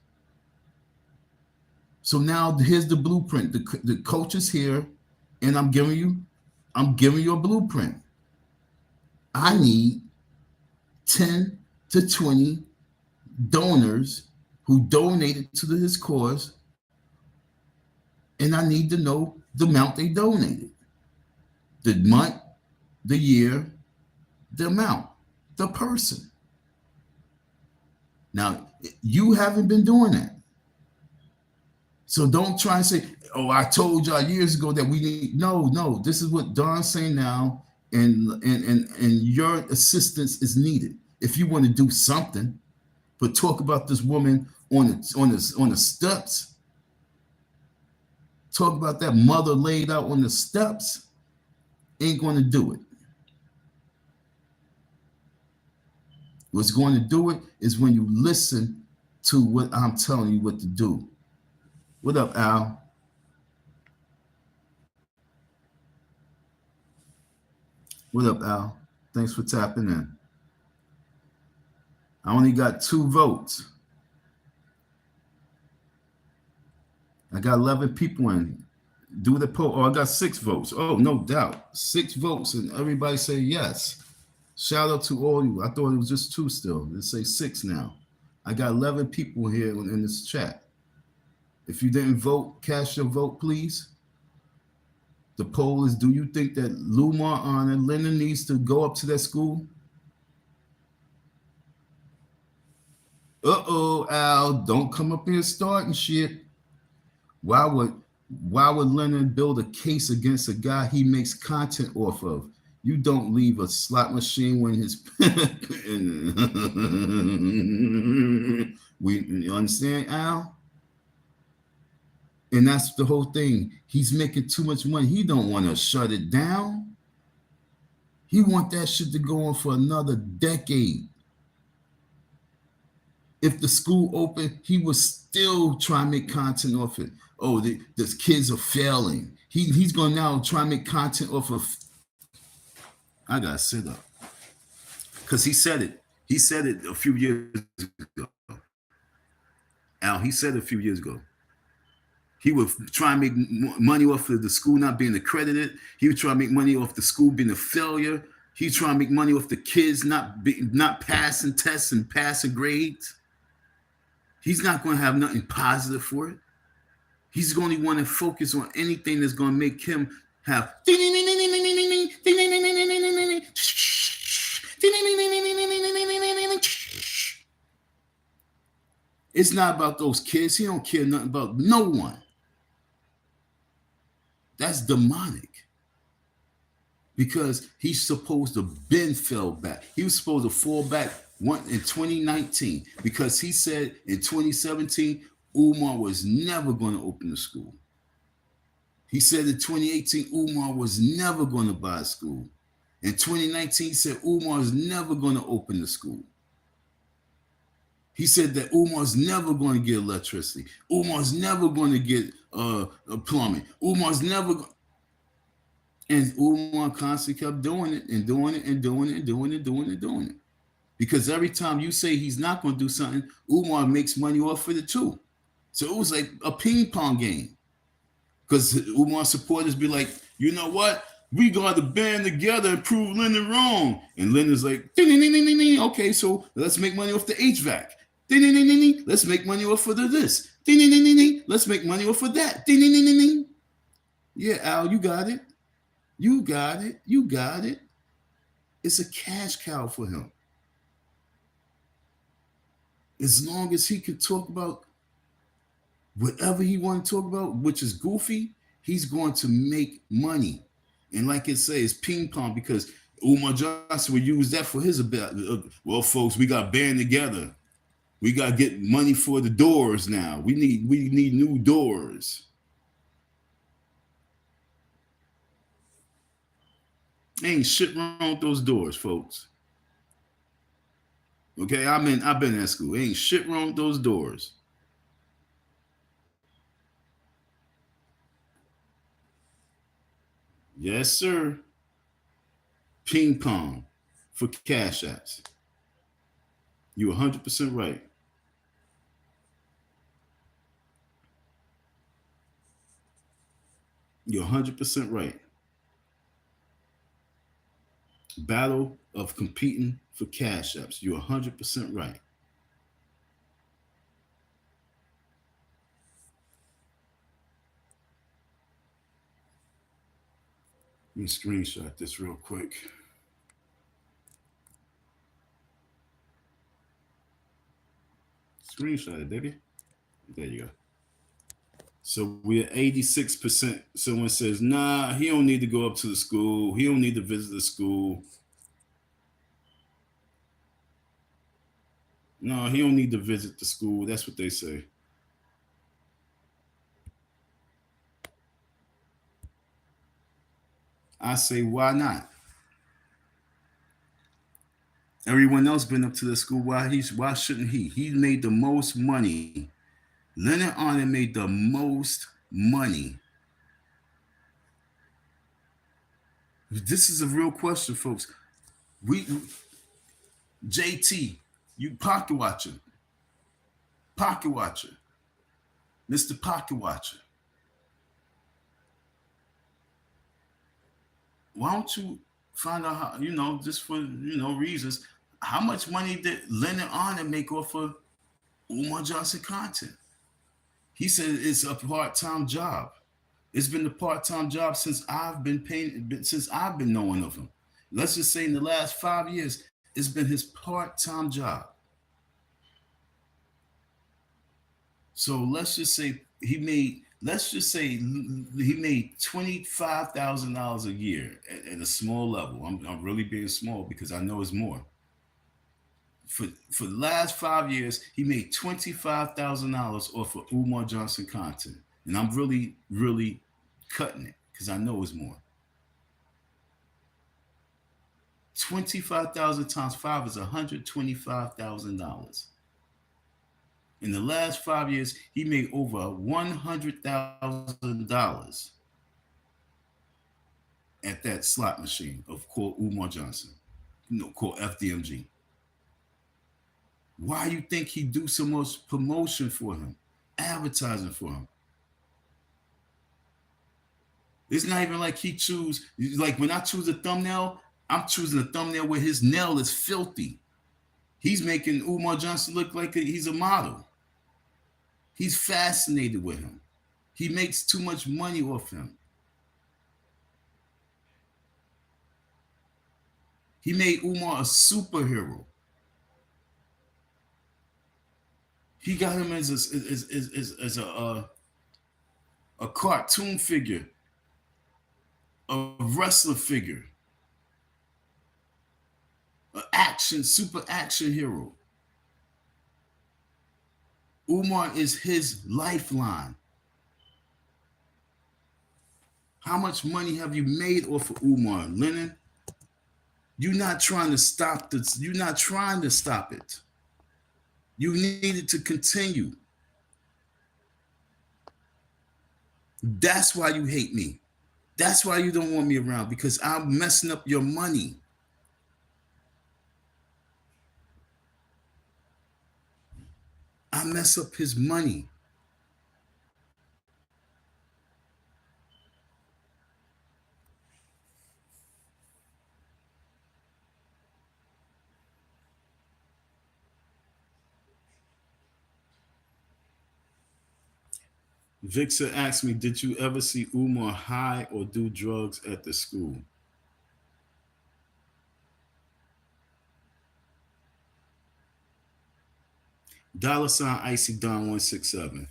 So now here's the blueprint. The coach is here, and I'm giving you a blueprint. I need 10 to 20 donors who donated to his cause, and I need to know the amount they donated, the month, the year, the amount, the person. Now, you haven't been doing that. So don't try and say, oh, I told y'all years ago that we need. No, this is what Don's saying now, and your assistance is needed if you want to do something. But talk about this woman on the steps. Talk about that mother laid out on the steps. Ain't going to do it. What's going to do it is when you listen to what I'm telling you what to do. What up, Al? What up, Al? Thanks for tapping in. I only got 2 votes. I got 11 people in. Do the poll. Oh, I got 6 votes. Oh, no doubt. 6 votes, and everybody say yes. Shout out to all you. I thought it was just 2 still. Let's say 6 now. I got 11 people here in this chat. If you didn't vote, cast your vote, please. The poll is, do you think that Lumar on Lenon needs to go up to that school? Uh-oh, Al, don't come up here starting shit. Why would Lenon build a case against a guy he makes content off of? You don't leave a slot machine when his you understand, Al? And that's the whole thing. He's making too much money. He don't want to shut it down. He want that shit to go on for another decade. If the school opened, he would still try and make content off it. Oh, these kids are failing. He's going to now try and make content off of. I got to sit up. Because he said it. He said it a few years ago. Al, he said it a few years ago. He would try and make money off of the school not being accredited. He would try to make money off the school being a failure. He's trying to make money off the kids not passing tests and passing grades. He's not going to have nothing positive for it. He's going to want to focus on anything that's going to make him have. It's not about those kids. He don't care nothing about no one. That's demonic. Because he's supposed to been fell back. He was supposed to fall back in 2019 because he said in 2017 Umar was never going to open the school. He said in 2018 Umar was never going to buy a school. In 2019 he said Umar is never going to open the school. He said that Umar's never going to get electricity. Umar's never going to get plumbing. Umar's never going. And Umar constantly kept doing it and doing it and doing it and doing it and doing it and doing it. Because every time you say he's not going to do something, Umar makes money off of it too. So it was like a ping pong game. Because Umar supporters be like, you know what? We got to band together and prove Lenon wrong. And Lenon's like, okay, so let's make money off the HVAC. Let's make money off of the this. Let's make money off of that. Yeah, Al, you got it. You got it. You got it. It's a cash cow for him. As long as he can talk about whatever he want to talk about, which is goofy, he's going to make money. And like it says, ping pong, because Umar Johnson would use that for his ability. Well, folks, we got band together. We got to get money for the doors now. We need new doors. Ain't shit wrong with those doors, folks. Okay, I've been at school. Ain't shit wrong with those doors. Yes, sir. Ping pong for cash apps. You're 100% right. You're 100% right. Battle of competing for cash apps. You're 100% right. Let me screenshot this real quick. Screenshot it, baby. There you go. So we're 86%. Someone says, nah, he don't need to go up to the school. He don't need to visit the school. No, he don't need to visit the school. That's what they say. I say, why not? Everyone else been up to the school. Why shouldn't he? He made the most money. Leonard Arnold made the most money. This is a real question, folks. JT, you pocket watcher, Mr. Pocket Watcher. Why don't you find out how, just for, reasons, how much money did Leonard Arnold make off of Umar Johnson content? He said it's a part-time job. It's been a part-time job since I've been knowing of him. Let's just say in the last 5 years, it's been his part-time job. So let's just say he made $25,000 a year at a small level. I'm really being small because I know it's more. For the last 5 years, he made $25,000 off of Umar Johnson content. And I'm really, really cutting it because I know it's more. 25,000 times 5 is $125,000. In the last 5 years, he made over $100,000 at that slot machine of called Umar Johnson, called FDMG. Why you think he do so much promotion for him, advertising for him? It's not even like he choose, like when I choose a thumbnail, I'm choosing a thumbnail where his nail is filthy. He's making Umar Johnson look like he's a model. He's fascinated with him. He makes too much money off him. He made Umar a superhero. He got him as a cartoon figure, a wrestler figure, an super action hero. Umar is his lifeline. How much money have you made off of Umar, Lenon? You're not trying to stop this. You're not trying to stop it. You need it to continue. That's why you hate me. That's why you don't want me around, because I'm messing up your money. I mess up his money. Victor asked me, did you ever see Umar high or do drugs at the school? $ Icy Don 167.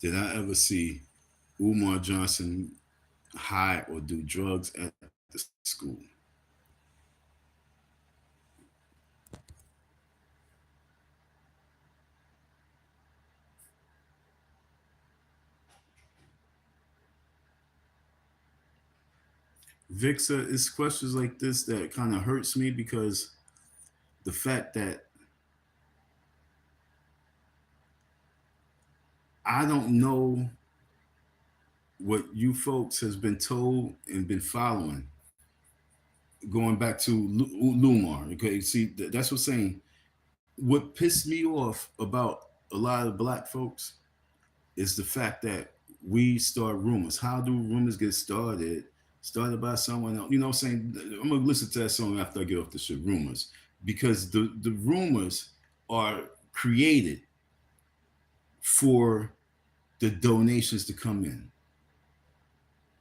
Did I ever see Umar Johnson high or do drugs at the school? Victor, it's questions like this that kind of hurts me, because the fact that I don't know what you folks has been told and been following, going back to Lumar. Okay, see, that's what I'm saying. What pissed me off about a lot of black folks is the fact that we start rumors. How do rumors get started? Started by someone else. You know what I'm saying? I'm gonna listen to that song after I get off the shit. Rumors. Because the rumors are created for the donations to come in.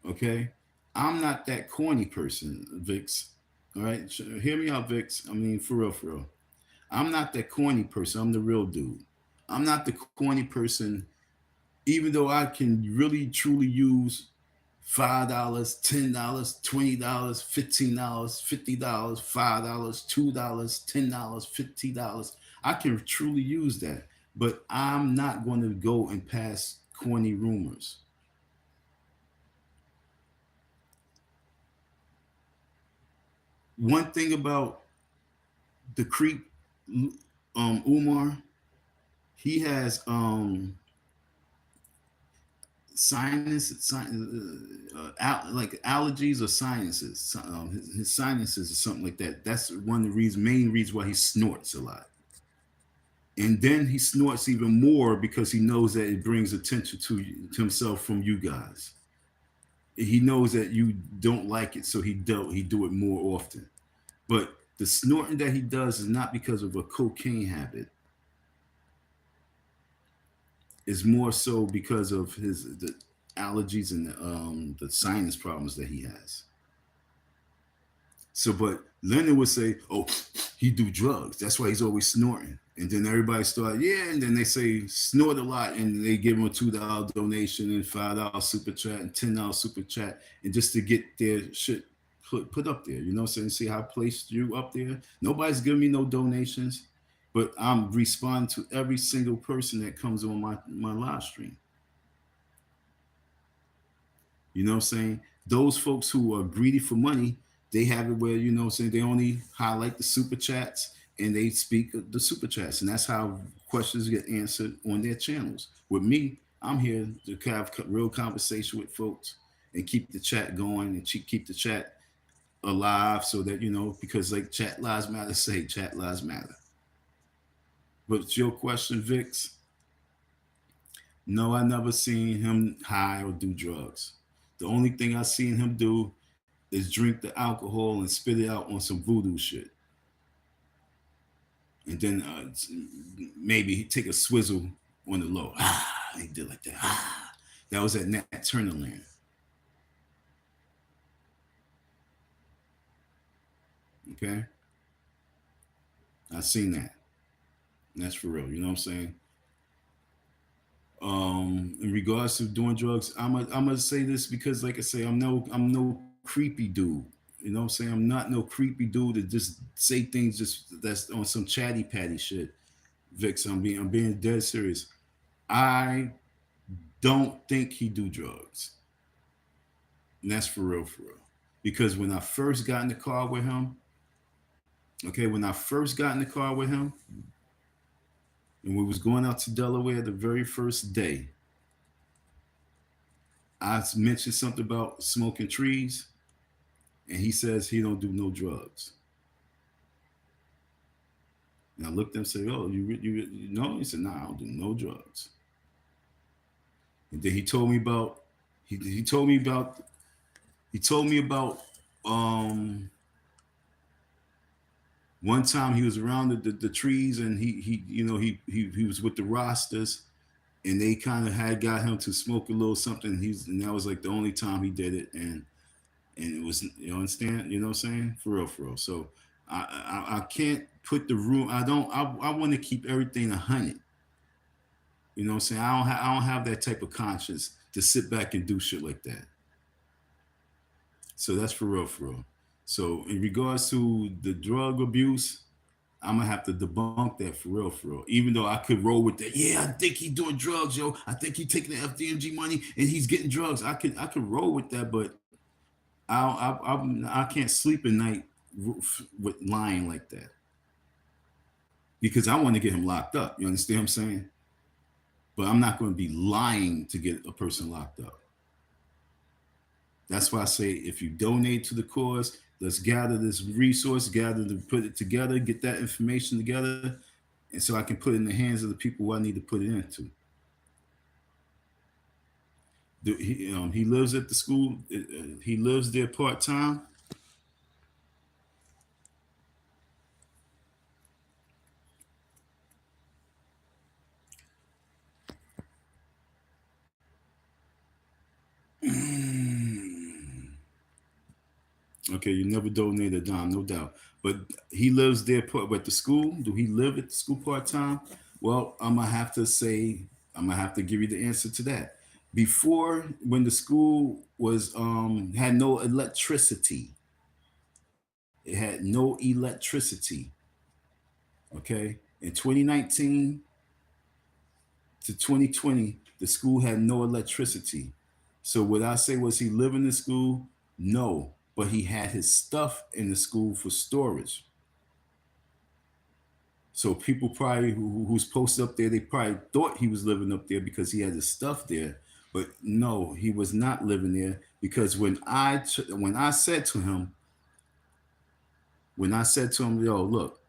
Okay? I'm not that corny person, Vix. All right? Hear me out, Vix. I mean, for real, for real. I'm not that corny person. I'm the real dude. I'm not the corny person, even though I can really truly use $5, $10, $20, $15, $50, $5, $2, $10, $50. I can truly use that. But I'm not going to go and pass corny rumors. One thing about the creep, Umar, he has like allergies or sinuses. His sinuses or something like that. That's one of the main reasons why he snorts a lot. And then he snorts even more because he knows that it brings attention to himself from you guys. He knows that you don't like it, so he do it more often. But the snorting that he does is not because of a cocaine habit. It's more so because of the allergies and the sinus problems that he has. So, but Leonard would say, "Oh, he do drugs. That's why he's always snorting." And then everybody start, yeah. And then they say snort a lot, and they give him a $2 donation and $5 super chat and $10 super chat, and just to get their shit put up there. You know what I'm saying? See how I placed you up there? Nobody's giving me no donations, but I'm responding to every single person that comes on my live stream. You know what I'm saying? Those folks who are greedy for money, they have it where, you know what I'm saying, they only highlight the super chats and they speak the super chats. And that's how questions get answered on their channels. With me, I'm here to have real conversation with folks and keep the chat going and keep the chat alive, so that because like chat lives matter, say chat lives matter. But your question, Vix, no, I never seen him high or do drugs. The only thing I seen him do is drink the alcohol and spit it out on some voodoo shit, and then maybe he take a swizzle on the low. He did like that. That was at Nat Turner Land. Okay, I seen that. And that's for real. You know what I'm saying? In regards to doing drugs, I'm gonna say this because, like I say, I'm no creepy dude. You know what I'm saying? I'm not no creepy dude that just say things just that's on some chatty patty shit. Vix, I'm being dead serious. I don't think he do drugs. And that's for real, for real. Because when I first got in the car with him, okay, when I first got in the car with him, and we was going out to Delaware the very first day, I mentioned something about smoking trees, and he says he don't do no drugs. And I looked at him and said, "Oh, you know?" He said, "Nah, I don't do no drugs." And then he told me about he told me about he told me about um one time he was around the trees, and he was with the rosters, and they kind of had got him to smoke a little something. And that was like the only time he did it, and it was, you understand, you know what I'm saying, for real, for real. So I can't put the room. I want to keep everything 100. You know what I'm saying? I don't have that type of conscience to sit back and do shit like that. So that's for real, for real. So in regards to the drug abuse, I'm gonna have to debunk that for real, for real. Even though I could roll with that, yeah, I think he's doing drugs, yo. I think he's taking the FDMG money and he's getting drugs. I could roll with that, but I can't sleep at night with lying like that, because I want to get him locked up. You understand what I'm saying? But I'm not going to be lying to get a person locked up. That's why I say, if you donate to the cause, let's gather this resource, gather to put it together, get that information together, and so I can put it in the hands of the people who I need to put it into. He lives at the school. He lives there part time. Okay, you never donate a dime, no doubt. But he lives there at the school. Do he live at the school part time? Well, I'm gonna have to say, I'm gonna have to give you the answer to that. Before, when the school was had no electricity, it had no electricity. Okay, in 2019 to 2020, the school had no electricity. So what I say, was he living in the school? No, but he had his stuff in the school for storage. So people probably who's posted up there, they probably thought he was living up there because he had his stuff there. But no, he was not living there, because when I said to him, yo, look,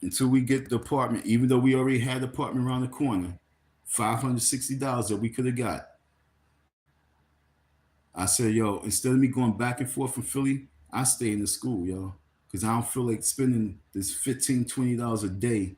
until we get the apartment, even though we already had the apartment around the corner, $560 that we could have got. I said, yo, instead of me going back and forth from Philly, I stay in the school, yo, because I don't feel like spending this $15, $20 a day,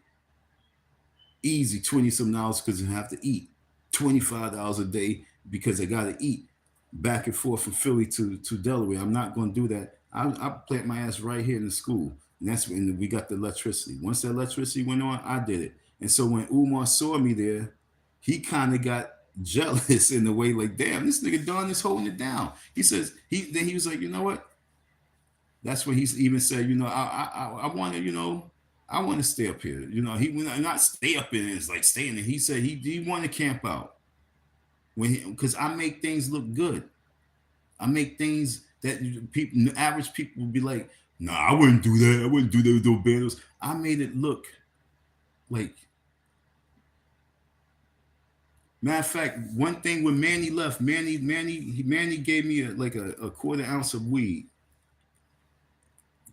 easy 20 some dollars, because I have to eat, $25 a day because I gotta eat, back and forth from Philly to Delaware. I'm not gonna do that. I plant my ass right here in the school. And that's when we got the electricity. Once the electricity went on, I did it. And so when Umar saw me there, he kind of got jealous in a way, like, damn, this nigga Don is holding it down. He says, he was like, you know what? That's when he even said, I want to, I want to stay up here. He not stay up in it, it's like staying there. He said he want to camp out because I make things look good. I make things that people, average people, would be like, nah, I wouldn't do that. I wouldn't do that with those banners. I made it look like. Matter of fact, one thing when Manny left, Manny gave me like a quarter ounce of weed.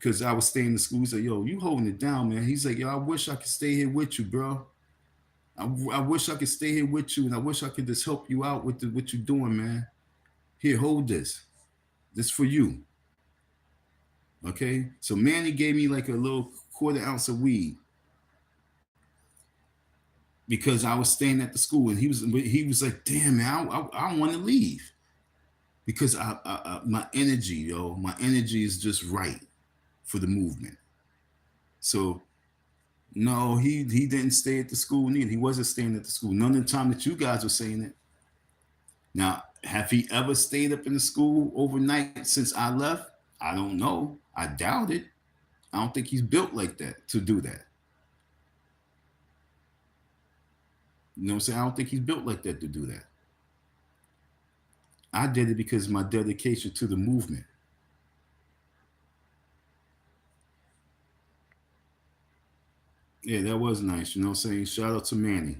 because I was staying in the school. He's like, yo, you holding it down, man. He's like, yo, I wish I could stay here with you, bro. I wish I could stay here with you, and I wish I could just help you out with what you're doing, man. Here, hold this. This for you. Okay? So Manny gave me like a little quarter ounce of weed because I was staying at the school, and he was like, damn, man, I want to leave because my energy, my energy is just right for the movement. So no, he didn't stay at the school neither. He wasn't staying at the school. None of the time that you guys were saying it. Now, have he ever stayed up in the school overnight since I left? I don't know. I doubt it. I don't think he's built like that to do that. You know what I'm saying? I don't think he's built like that to do that. I did it because of my dedication to the movement. Yeah, that was nice. You know what I'm saying? Shout out to Manny.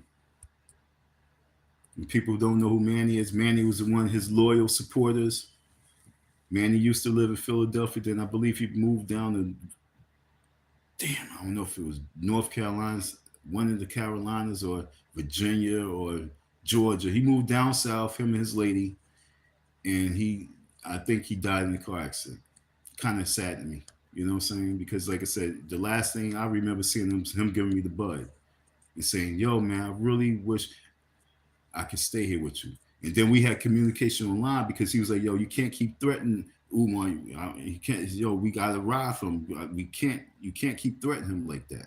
And people don't know who Manny is. Manny was one of his loyal supporters. Manny used to live in Philadelphia. Then I believe he moved down to, damn, I don't know if it was North Carolina, one of the Carolinas, or Virginia or Georgia. He moved down south, him and his lady, and I think he died in a car accident. Kind of saddened me, you know what I'm saying? Because like I said, the last thing I remember seeing him was him giving me the bud and saying, yo, man, I really wish I could stay here with you. And then we had communication online because he was like, yo, you can't keep threatening Umar. You can't, yo, we got to ride from him. You can't keep threatening him like that.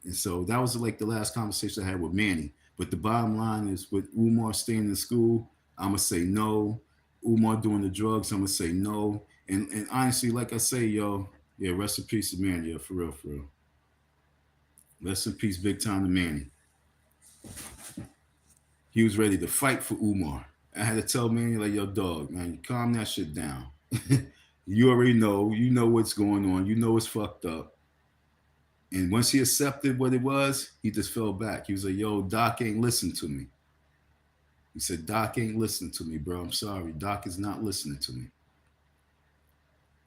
And so that was like the last conversation I had with Manny. But the bottom line is with Umar staying in school, I'm going to say no. Umar doing the drugs, I'm going to say no. And honestly, like I say, yo, yeah, rest in peace to Manny. Yeah, for real, for real. Rest in peace, big time to Manny. He was ready to fight for Umar. I had to tell Manny, like, yo, dog, man, you calm that shit down. You already know. You know what's going on. You know it's fucked up. And once he accepted what it was, he just fell back. He was like, yo, Doc ain't listening to me. He said, Doc ain't listening to me, bro. I'm sorry. Doc is not listening to me.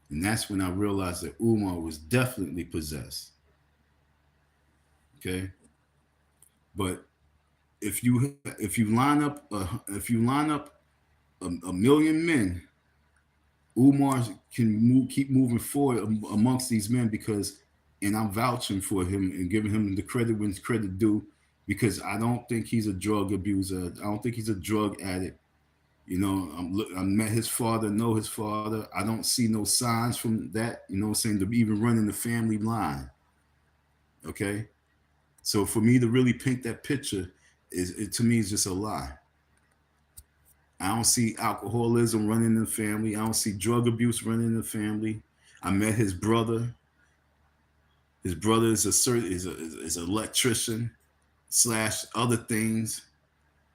And that's when I realized that Umar was definitely possessed. Okay? But if you line up a million men, Umar can keep moving forward amongst these men because, and I'm vouching for him and giving him the credit when credit due, because I don't think he's a drug abuser. I don't think he's a drug addict. You know, I met his father, know his father. I don't see no signs from that, you know what I'm saying, to even run in the family line. Okay? So for me to really paint that picture, to me, is just a lie. I don't see alcoholism running in the family. I don't see drug abuse running in the family. I met his brother. His brother is an electrician / other things,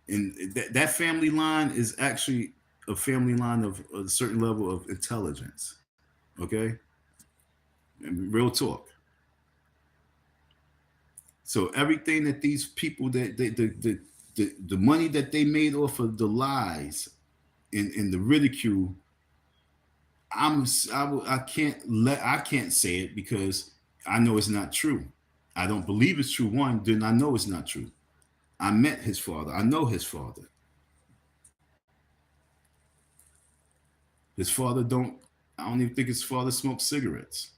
and that family line is actually a family line of a certain level of intelligence. Okay, and real talk. So everything that these people the money that they made off of the lies and the ridicule, I can't say it because I know it's not true. I don't believe it's true. One, then I know it's not true. I met his father. I know his father. His father don't. I don't even think his father smoked cigarettes.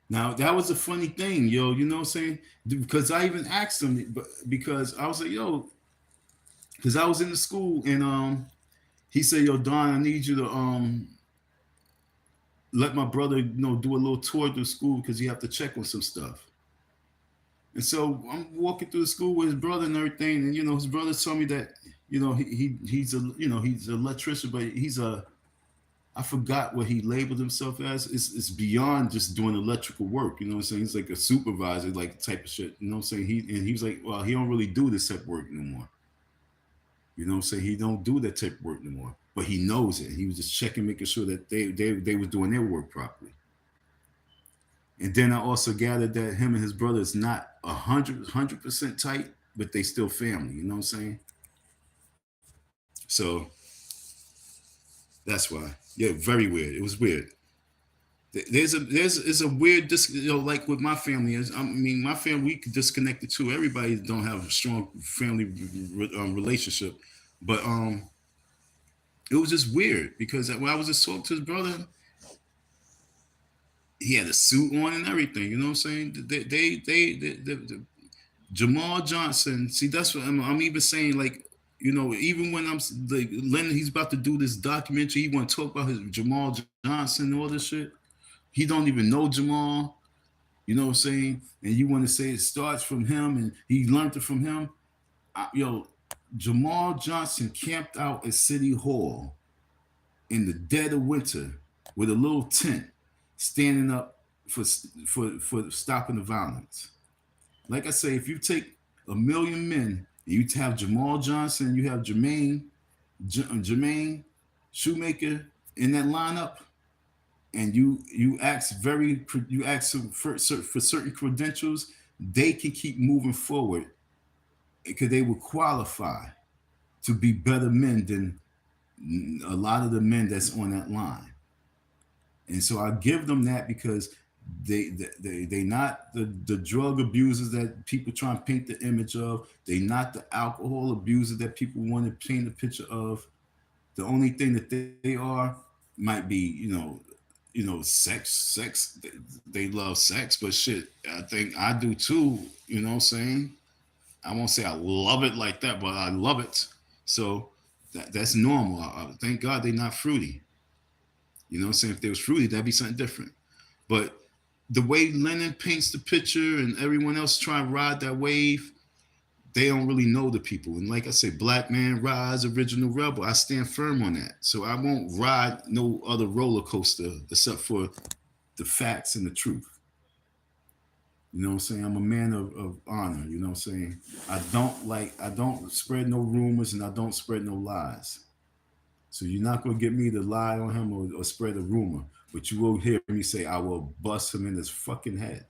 Now that was a funny thing, yo. You know what I'm saying? Because I even asked him, because I was like, yo, because I was in the school and he said, yo, Don, I need you to let my brother, do a little tour through school because he have to check on some stuff. And so I'm walking through the school with his brother and everything, and his brother told me that he's an electrician, but he's a, I forgot what he labeled himself as. It's beyond just doing electrical work. You know what I'm saying? He's like a supervisor, like type of shit. You know what I'm saying? He was like, well, he don't really do this type of work anymore. You know what I'm saying? He don't do that type of work anymore. But he knows it. He was just checking, making sure that they was doing their work properly. And then I also gathered that him and his brother is not 100% tight, but they still family. You know what I'm saying? So that's why. Yeah, very weird. It was weird. There's a weird like with my family. I mean, my family we disconnected too. Everybody don't have a strong family relationship, but it was just weird because when I was just talking to his brother, he had a suit on and everything. You know what I'm saying? Jamal Johnson. See, that's what I'm even saying. Like, you know, even when I'm like Lenon, he's about to do this documentary. He want to talk about his Jamal Johnson and all this shit. He don't even know Jamal. You know what I'm saying? And you want to say it starts from him and he learned it from him. Jamal Johnson camped out at City Hall in the dead of winter with a little tent, standing up for stopping the violence. Like I say, if you take a million men, and you have Jamal Johnson, you have Jermaine Shoemaker in that lineup, and you ask for certain credentials, they can keep moving forward because they will qualify to be better men than a lot of the men that's on that line. And so I give them that because they not the drug abusers that people try and paint the image of. They not the alcohol abusers that people want to paint a picture of. The only thing that they are might be, sex. They love sex, but shit, I think I do too. You know what I'm saying? I won't say I love it like that, but I love it. So that's normal. Thank God they're not fruity. You know what I'm saying? If they was fruity, that'd be something different. But the way Lenon paints the picture and everyone else try and ride that wave, they don't really know the people. And like I say, black man rise, original rebel. I stand firm on that. So I won't ride no other roller coaster except for the facts and the truth. You know what I'm saying? I'm a man of honor. You know what I'm saying? I don't spread no rumors and I don't spread no lies. So you're not gonna get me to lie on him or spread a rumor, but you will hear me say I will bust him in his fucking head.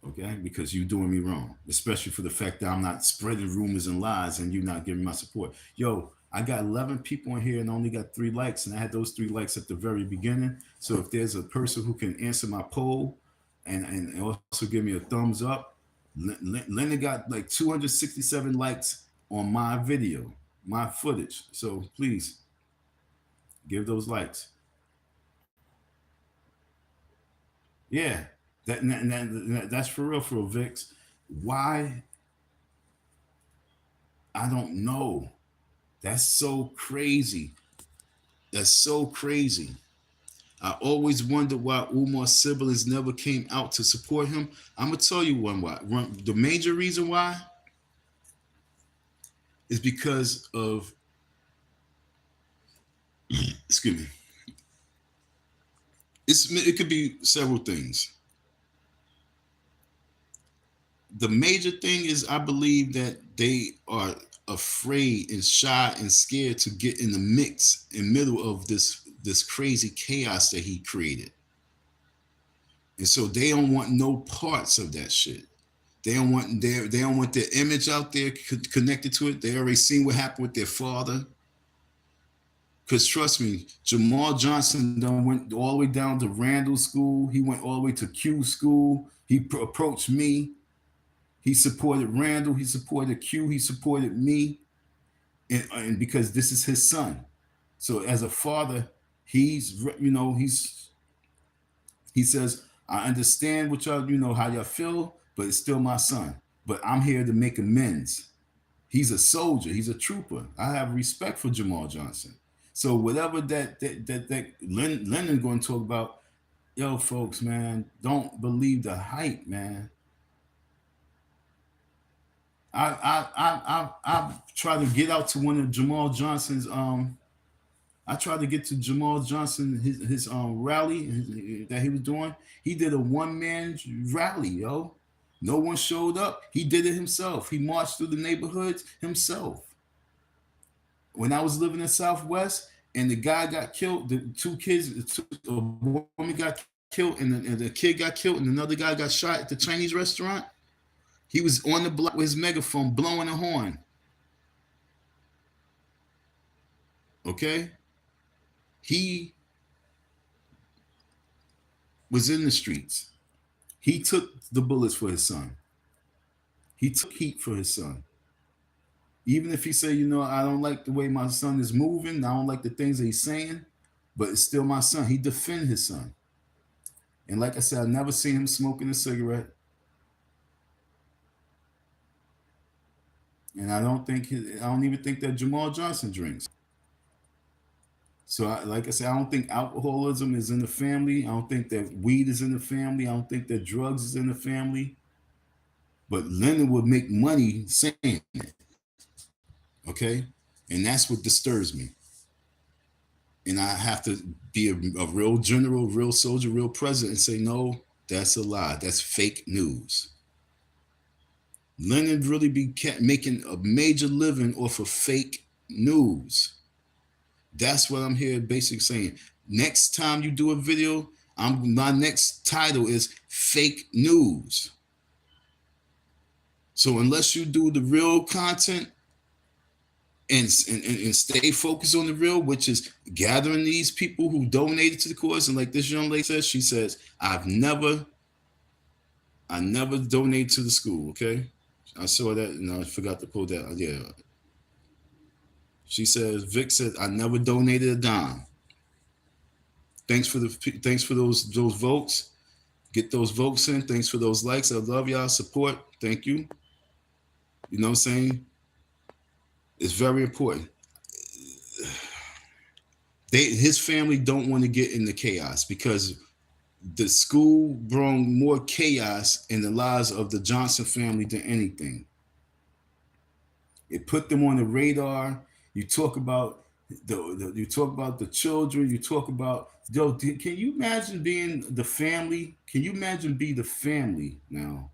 Okay? Because you're doing me wrong, especially for the fact that I'm not spreading rumors and lies and you're not giving my support. Yo, I got 11 people in here and only got 3 likes, and I had those 3 likes at the very beginning. So if there's a person who can answer my poll and also give me a thumbs up, Leonard got like 267 likes on my video, my footage. So please give those likes. Yeah, that's for real, Vix. Why? I don't know. That's so crazy. That's so crazy. I always wonder why Umar's siblings never came out to support him. I'm gonna tell you why. The major reason why is because of excuse me. It could be several things. The major thing is I believe that they are afraid and shy and scared to get in the mix in middle of this crazy chaos that he created. And so they don't want no parts of that shit. They don't want their image out there connected to it. They already seen what happened with their father. Because trust me, Jamal Johnson done went all the way down to Randall School. He went all the way to Q School. He approached me. He supported Randall. He supported Q. He supported me. And because this is his son. So as a father, he says, I understand what y'all, how y'all feel, but it's still my son. But I'm here to make amends. He's a soldier. He's a trooper. I have respect for Jamal Johnson. So whatever that Lenon going to talk about, yo, folks, man, don't believe the hype, man. I tried to get out to one of Jamal Johnson's I tried to get to Jamal Johnson his rally that he was doing. He did a one-man rally, yo. No one showed up. He did it himself. He marched through the neighborhoods himself. When I was living in Southwest and the guy got killed, the 2 kids, a woman got killed and the kid got killed and another guy got shot at the Chinese restaurant, he was on the block with his megaphone blowing a horn. Okay? He was in the streets. He took the bullets for his son. He took heat for his son. Even if he said, you know, I don't like the way my son is moving, I don't like the things that he's saying, but it's still my son. He defended his son. And like I said, I never seen him smoking a cigarette. And I don't even think that Jamal Johnson drinks. So, like I said, I don't think alcoholism is in the family. I don't think that weed is in the family. I don't think that drugs is in the family. But Lenon would make money saying it. Okay? And that's what disturbs me. And I have to be a real general, real soldier, real president and say, no, that's a lie. That's fake news. Lenon really be making a major living off of fake news. That's what I'm here basically saying. Next time you do a video, my next title is fake news. So unless you do the real content and stay focused on the real, which is gathering these people who donated to the cause, and like this young lady says, she says, I never donated to the school. Okay, I saw that and I forgot to pull that. Yeah, she says, Vic said, I never donated a dime. Thanks for those votes. Get those votes in. Thanks for those likes. I love y'all support. Thank you. You know what I'm saying? It's very important. His family don't want to get into chaos because the school brought more chaos in the lives of the Johnson family than anything. It put them on the radar. You talk about the children. You talk about, yo, can you imagine being the family? Can you imagine being the family now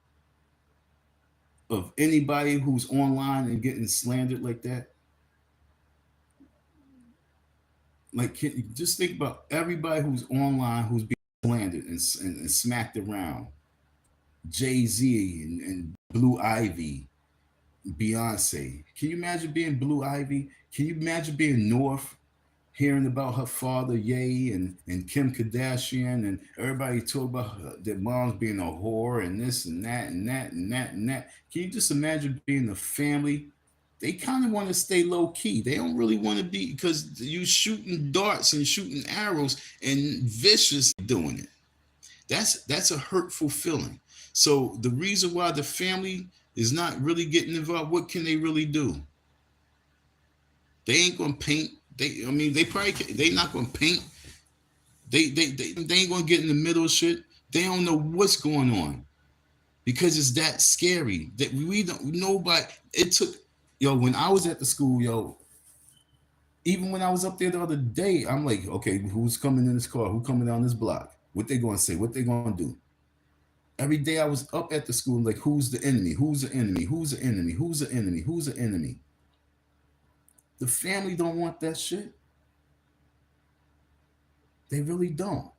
of anybody who's online and getting slandered like that? Like, can you just think about everybody who's online who's being slandered and smacked around? Jay-Z and Blue Ivy, Beyonce. Can you imagine being Blue Ivy? Can you imagine being North, hearing about her father, Ye, and Kim Kardashian, and everybody talk about their moms being a whore and this and that and that and that and that? Can you just imagine being the family? They kind of want to stay low key. They don't really want to be, because you shooting darts and shooting arrows and vicious doing it. That's a hurtful feeling. So the reason why the family is not really getting involved, what can they really do? They ain't gonna paint. They not gonna paint. They ain't gonna get in the middle of shit. They don't know what's going on because it's that scary that we don't. Nobody. It took, when I was at the school, even when I was up there the other day, I'm like, okay, who's coming in this car? Who coming down this block? What they gonna say? What they gonna do? Every day I was up at the school, like, who's the enemy? Who's the enemy? Who's the enemy? Who's the enemy? Who's the enemy? The family don't want that shit. They really don't.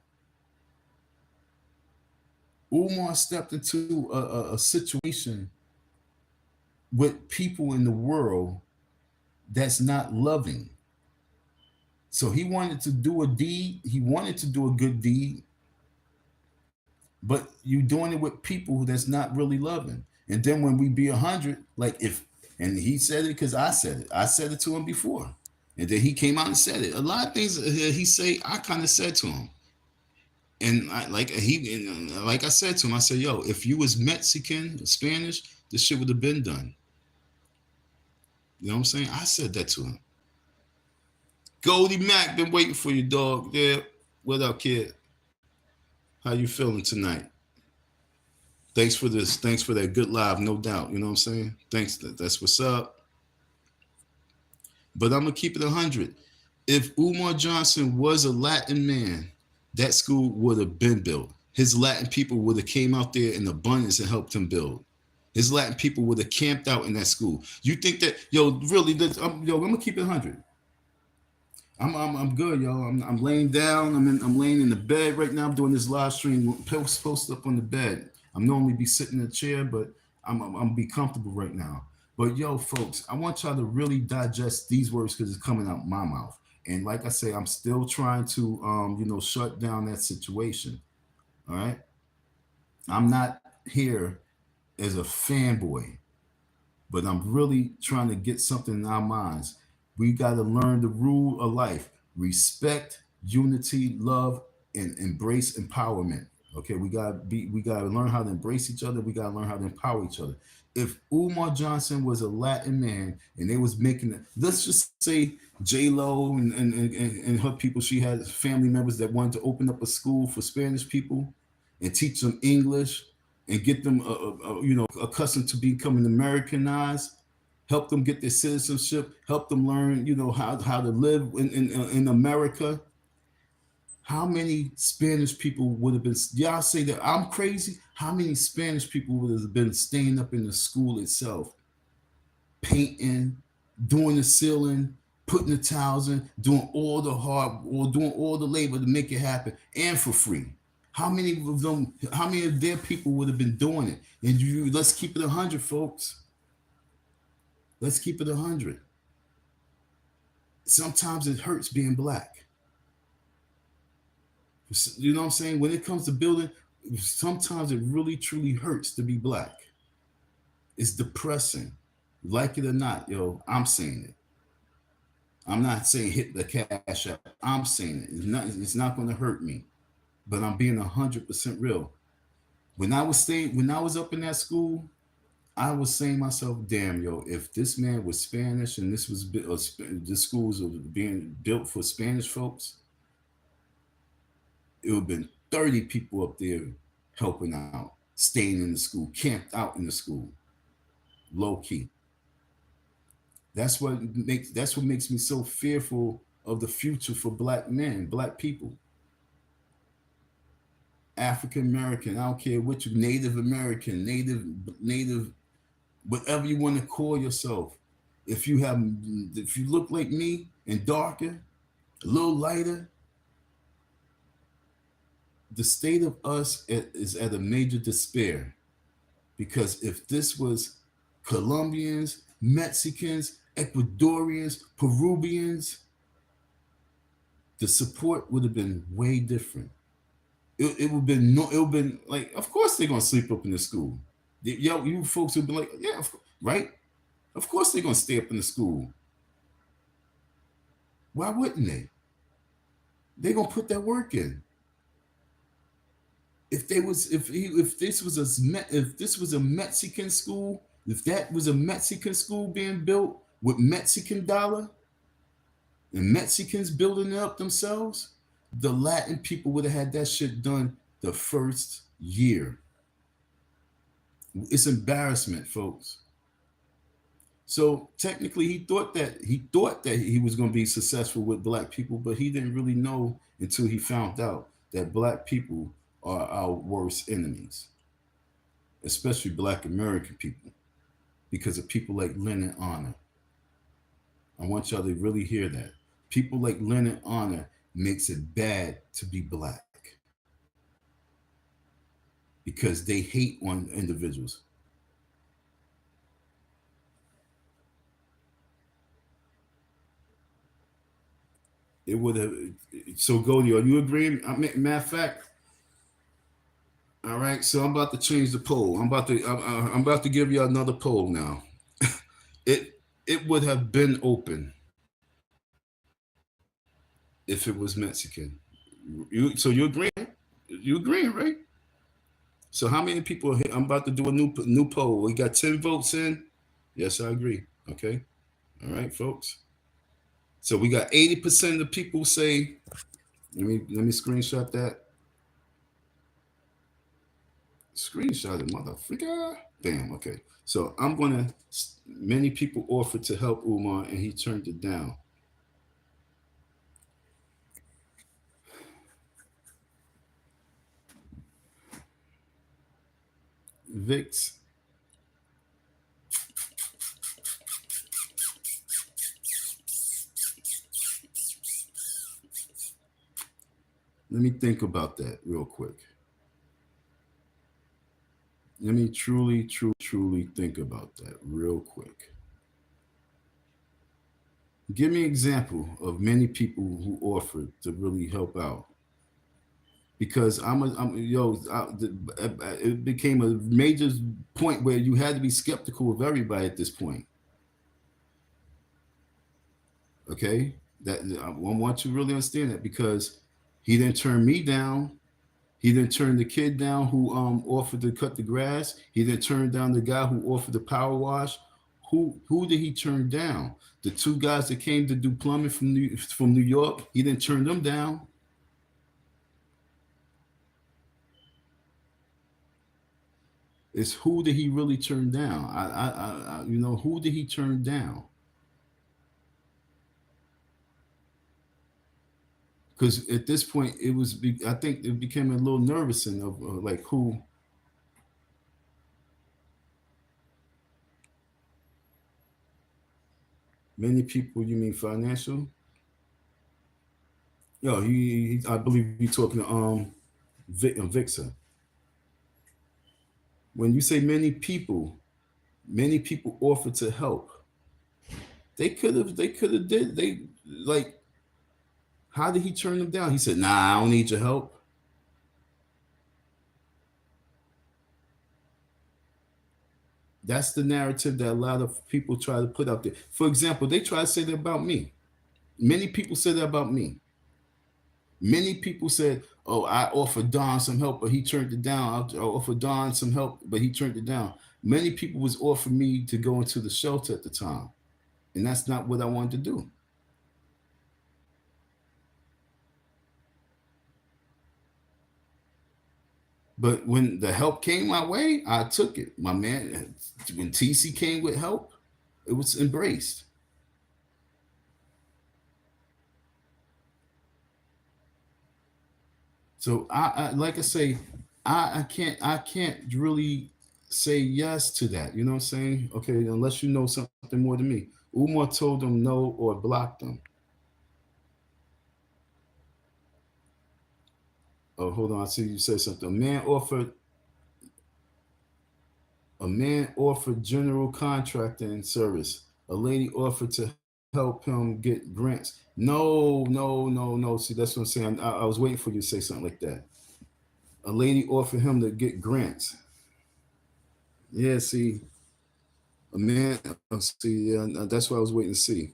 Umar stepped into a situation with people in the world that's not loving. So he wanted to do a deed. He wanted to do a good deed, but you doing it with people that's not really loving. And then when we be 100, like, and he said it because I said it. I said it to him before. And then he came out and said it. A lot of things he say, I kind of said to him. And like I said to him, I said, yo, if you was Mexican or Spanish, this shit would have been done. You know what I'm saying? I said that to him. Goldie Mac, been waiting for you, dog. Yeah. What up, kid? How you feeling tonight? Thanks for this. Thanks for that good live, no doubt. You know what I'm saying? Thanks. That's what's up. But I'm going to keep it 100. If Umar Johnson was a Latin man, that school would have been built. His Latin people would have came out there in abundance and helped him build. His Latin people would have camped out in that school. You think that, really, I'm going to keep it 100. I'm good, yo. I'm laying down. I'm laying in the bed right now. I'm doing this live stream, posted up on the bed. I'm normally be sitting in a chair, but I'm be comfortable right now. But yo, folks, I want y'all to really digest these words because it's coming out my mouth. And like I say, I'm still trying to, shut down that situation. All right. I'm not here as a fanboy, but I'm really trying to get something in our minds. We got to learn the rule of life: respect, unity, love, and embrace empowerment. Okay, we gotta learn how to embrace each other. We gotta learn how to empower each other. If Umar Johnson was a Latin man and they was making it, let's just say J Lo and her people, she had family members that wanted to open up a school for Spanish people and teach them English and get them, accustomed to becoming Americanized. Help them get their citizenship. Help them learn, how to live in America. How many Spanish people would have been? Y'all say that I'm crazy. How many Spanish people would have been staying up in the school itself, painting, doing the ceiling, putting the tiles in, doing all the hard or doing all the labor to make it happen, and for free? How many of them? How many of their people would have been doing it? And let's keep it 100, folks. Let's keep it 100. Sometimes it hurts being black. You know what I'm saying? When it comes to building, sometimes it really truly hurts to be black. It's depressing. Like it or not, yo, I'm saying it. I'm not saying hit the cash app. I'm saying it. It's not going to hurt me. But I'm being 100% real. When I was up in that school, I was saying to myself, damn, yo, if this man was Spanish and this school was being built for Spanish folks, it would have been 30 people up there helping out, staying in the school, camped out in the school, low key. That's what makes me so fearful of the future for black men, black people, African American. I don't care what you, Native American, Native, whatever you want to call yourself. If you have, if you look like me and darker, a little lighter, the state of us is at a major despair. Because if this was Colombians, Mexicans, Ecuadorians, Peruvians, the support would have been way different. It would have been no. It would have been like, of course they're gonna sleep up in the school. Yo, you folks would be like, yeah, right. Of course they're gonna stay up in the school. Why wouldn't they? They're gonna put that work in. If this was a Mexican school, if that was a Mexican school being built with Mexican dollar and Mexicans building it up themselves, the Latin people would have had that shit done the first year. It's embarrassment, folks. So technically, he thought that he was going to be successful with black people, but he didn't really know until he found out that black people are our worst enemies, especially black American people, because of people like Lenon Honor. I want y'all to really hear that. People like Lenon Honor makes it bad to be black because they hate on individuals. It would have. So, Goldie, are you agreeing? Matter of fact, all right. So I'm about to change the poll. I'm about to give you another poll now. It it would have been open if it was Mexican. You agreeing? You agreeing, right? So how many people are here? I'm about to do a new poll. We got 10 votes in. Yes, I agree. Okay. All right, folks. So we got 80% of the people say. Let me screenshot that. Screenshot it, motherfucker. Bam. Okay. So I'm gonna. Many people offered to help Umar, and he turned it down. Vix. Let me think about that real quick. Let me truly think about that real quick. Give me an example of many people who offered to really help out. Because it became a major point where you had to be skeptical of everybody at this point. Okay, that I want you to really understand that because he didn't turn me down. He didn't turn the kid down who offered to cut the grass. He didn't turn down the guy who offered the power wash. Who did he turn down? The two guys that came to do plumbing from New York. He didn't turn them down. It's who did he really turn down? Who did he turn down? Because at this point, I think it became a little nervous and of like who many people. You mean financial? Yo, I believe you're talking to Vixa. When you say many people offered to help. They could have did they like how did he turn them down? He said, "Nah, I don't need your help." That's the narrative that a lot of people try to put out there. For example, they try to say that about me. Many people say that about me. Many people said, "Oh, I offered Don some help, but he turned it down. I offered Don some help, but he turned it down." Many people was offering me to go into the shelter at the time, and that's not what I wanted to do. But when the help came my way, I took it. My man, when TC came with help, it was embraced. So I like I say, I can't really say yes to that. You know what I'm saying? Okay, unless you know something more than me. Umar told them no or blocked them. Oh, hold on. I see you said something. A man offered general contracting service. A lady offered to help him get grants. No, no, no, no. See, that's what I'm saying. I was waiting for you to say something like that. A lady offered him to get grants. Yeah, see, a man. See, yeah, that's what I was waiting to see.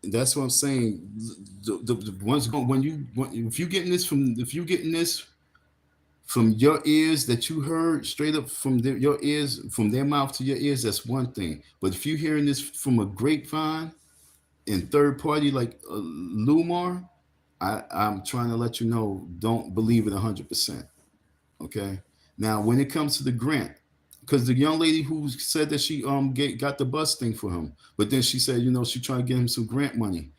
That's what I'm saying. The ones going if you getting this from your ears that you heard straight up from your ears, from their mouth to your ears, that's one thing. But if you're hearing this from a grapevine in third party like Lumar, I'm trying to let you know, don't believe it 100%. Okay. Now, when it comes to the grant, because the young lady who said that she got the bus thing for him, but then she said, she trying to get him some grant money.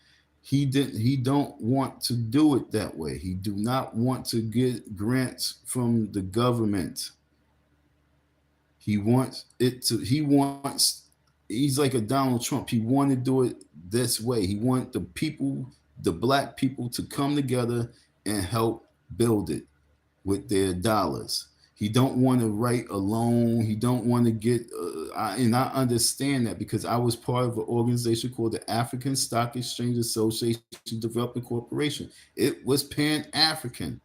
He don't want to do it that way. He do not want to get grants from the government. He wants he's like a Donald Trump. He wanted to do it this way. He want the people, the black people, to come together and help build it with their dollars. He don't want to write a loan. He don't want to get, and I understand that because I was part of an organization called the African Stock Exchange Association Development Corporation. It was Pan African.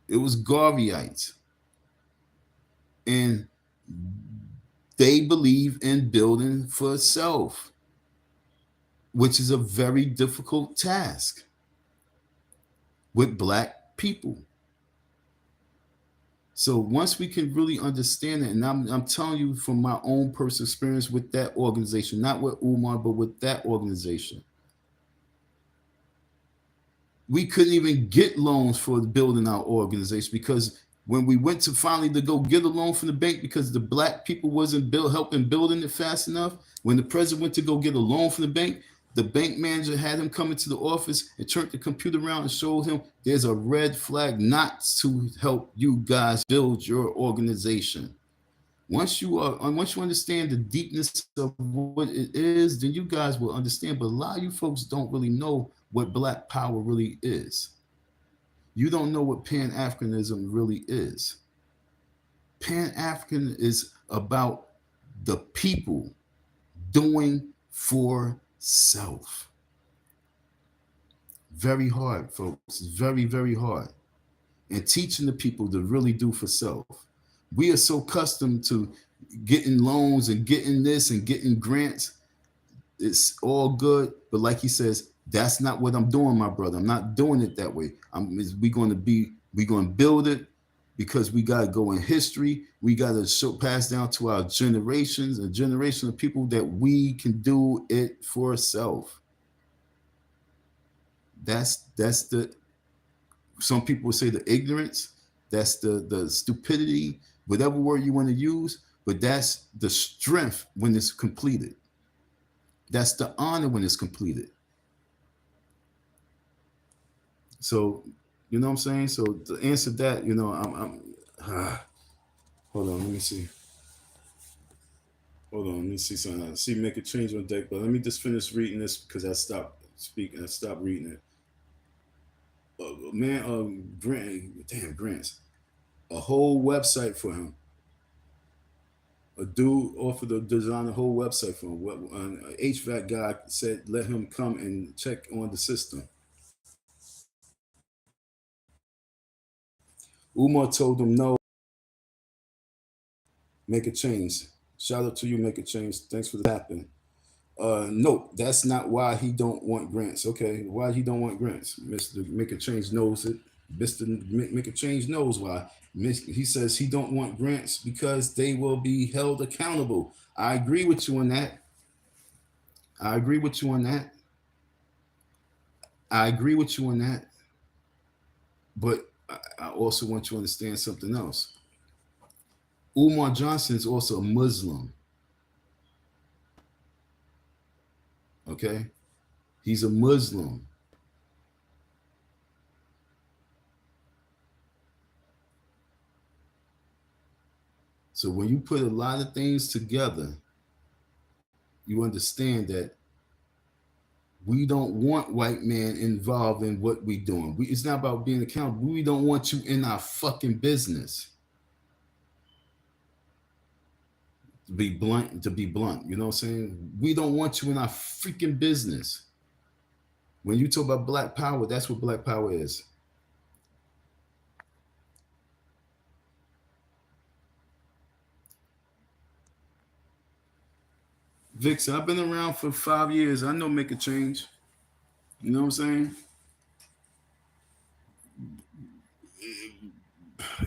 It was Garveyites, and they believe in building for self, which is a very difficult task with black people. So once we can really understand it, and I'm telling you from my own personal experience with that organization, not with Umar, but with that organization, we couldn't even get loans for building our organization because when we went to finally to go get a loan from the bank because the black people wasn't helping building it fast enough. When the president went to go get a loan from the bank manager had him come into the office and turned the computer around and showed him there's a red flag not to help you guys build your organization. Once you understand the deepness of what it is, then you guys will understand. But a lot of you folks don't really know what black power really is. You don't know what Pan Africanism really is. Pan African is about the people. doing for self. Very hard, folks. Very, very hard. And teaching the people to really do for self. We are so accustomed to getting loans and getting this and getting grants. It's all good, but like he says, that's not what I'm doing, my brother. I'm not doing it that way. We're going to build it because we got to go in history. We got to pass down to our generations, a generation of people that we can do it for self. That's the, some people say the ignorance, that's the stupidity, whatever word you want to use, but that's the strength when it's completed. That's the honor when it's completed. So, you know what I'm saying? So to answer that, hold on, let me see. Hold on, let me see something. I see make a change on deck, but let me just finish reading this because I stopped speaking. I stopped reading it. Man, Grants, a whole website for him. A dude offered to design a whole website for him. An HVAC guy said, let him come and check on the system. Umar told him no, make a change. Shout out to you, make a change. Thanks for the tapping. No, that's not why he don't want grants. Okay, why he don't want grants? Mr. Make a Change knows it. Mr. Make a Change knows why. He says he don't want grants because they will be held accountable. I agree with you on that. I agree with you on that. I agree with you on that. But I also want you to understand something else. Umar Johnson is also a Muslim. Okay? He's a Muslim. So when you put a lot of things together, you understand that we don't want white man involved in what we doing. It's not about being accountable. We don't want you in our fucking business. To be blunt, you know what I'm saying? We don't want you in our freaking business. When you talk about black power, that's what black power is. Vixen, I've been around for 5 years. I know make a change. You know what I'm saying?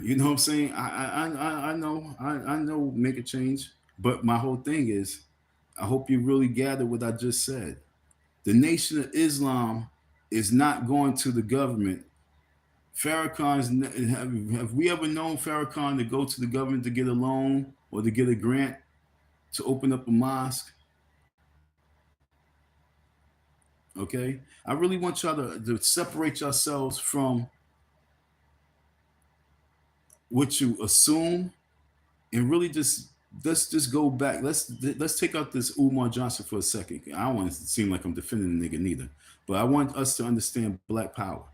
You know what I'm saying? I know make a change. But my whole thing is, I hope you really gather what I just said. The Nation of Islam is not going to the government. Farrakhan's have we ever known Farrakhan to go to the government to get a loan or to get a grant to open up a mosque? Okay, I really want y'all to separate yourselves from what you assume and really just let's just go back. Let's take out this Umar Johnson for a second. I don't want it to seem like I'm defending the nigga neither, but I want us to understand black power.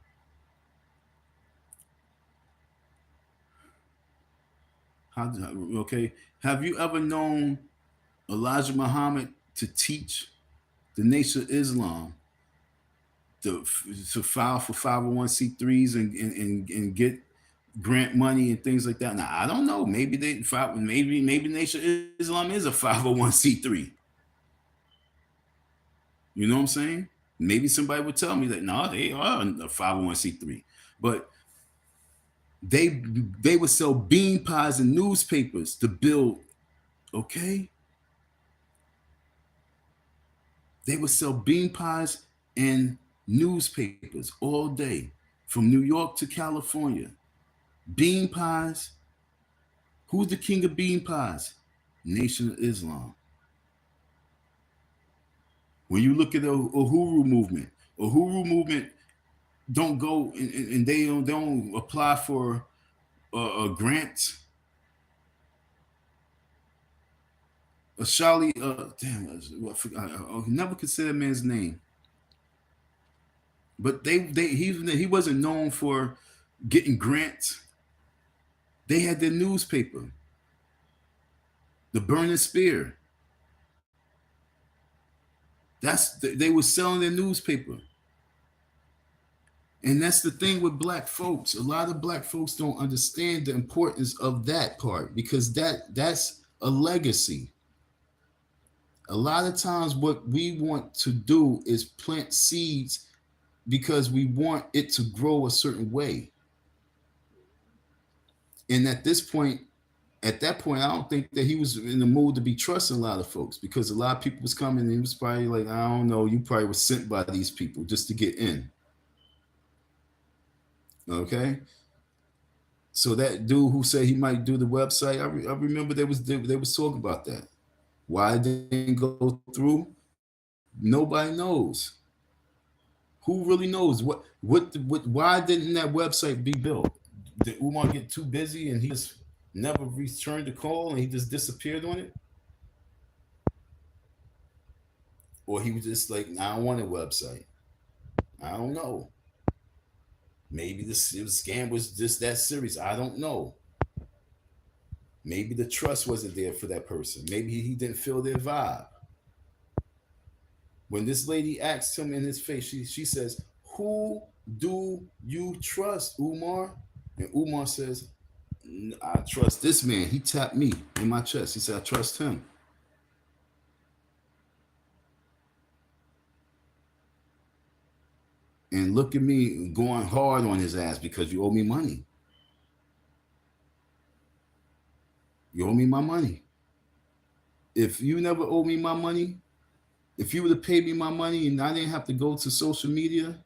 How, okay, have you ever known Elijah Muhammad to teach the Nation of Islam to file for 501c3s and get grant money and things like that? Now I don't know. Maybe maybe Nation of Islam is a 501c3. You know what I'm saying? Maybe somebody would tell me that no, they are a 501c3. But they they would sell bean pies in newspapers to build, okay? They would sell bean pies in newspapers all day from New York to California. Bean pies. Who's the king of bean pies? Nation of Islam. When you look at the Uhuru movement don't go and they don't apply for a grant. A Shali, I never could say that man's name. But he wasn't known for getting grants. They had their newspaper, the Burning Spear. They were selling their newspaper. And that's the thing with black folks. A lot of black folks don't understand the importance of that part because that's a legacy. A lot of times what we want to do is plant seeds because we want it to grow a certain way. And at that point, I don't think that he was in the mood to be trusting a lot of folks because a lot of people was coming and he was probably like, I don't know, you probably were sent by these people just to get in. Okay. So that dude who said he might do the website, I remember they was talking about that. Why it didn't go through? Nobody knows. Who really knows what why didn't that website be built? Did Umar get too busy and he just never returned the call and he just disappeared on it? Or he was just like, I don't want a website. I don't know. Maybe this scam was just that serious. I don't know. Maybe the trust wasn't there for that person. Maybe he didn't feel their vibe. When this lady asked him in his face, she says, who do you trust, Umar? And Umar says, I trust this man. He tapped me in my chest. He said, I trust him. And look at me going hard on his ass because you owe me money. You owe me my money. If you never owe me my money, if you would have paid me my money and I didn't have to go to social media,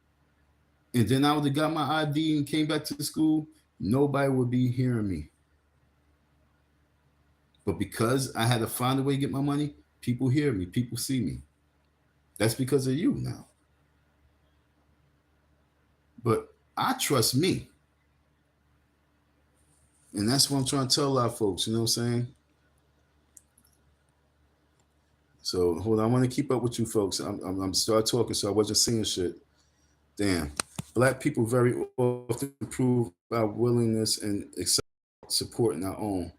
and then I would have got my ID and came back to the school, nobody would be hearing me. But because I had to find a way to get my money, people hear me, people see me. That's because of you now. But I trust me. And that's what I'm trying to tell a lot of folks, you know what I'm saying? So hold on, I want to keep up with you folks. I'm start talking, so I wasn't seeing shit. Damn. Black people very often prove our willingness and accept support in our own.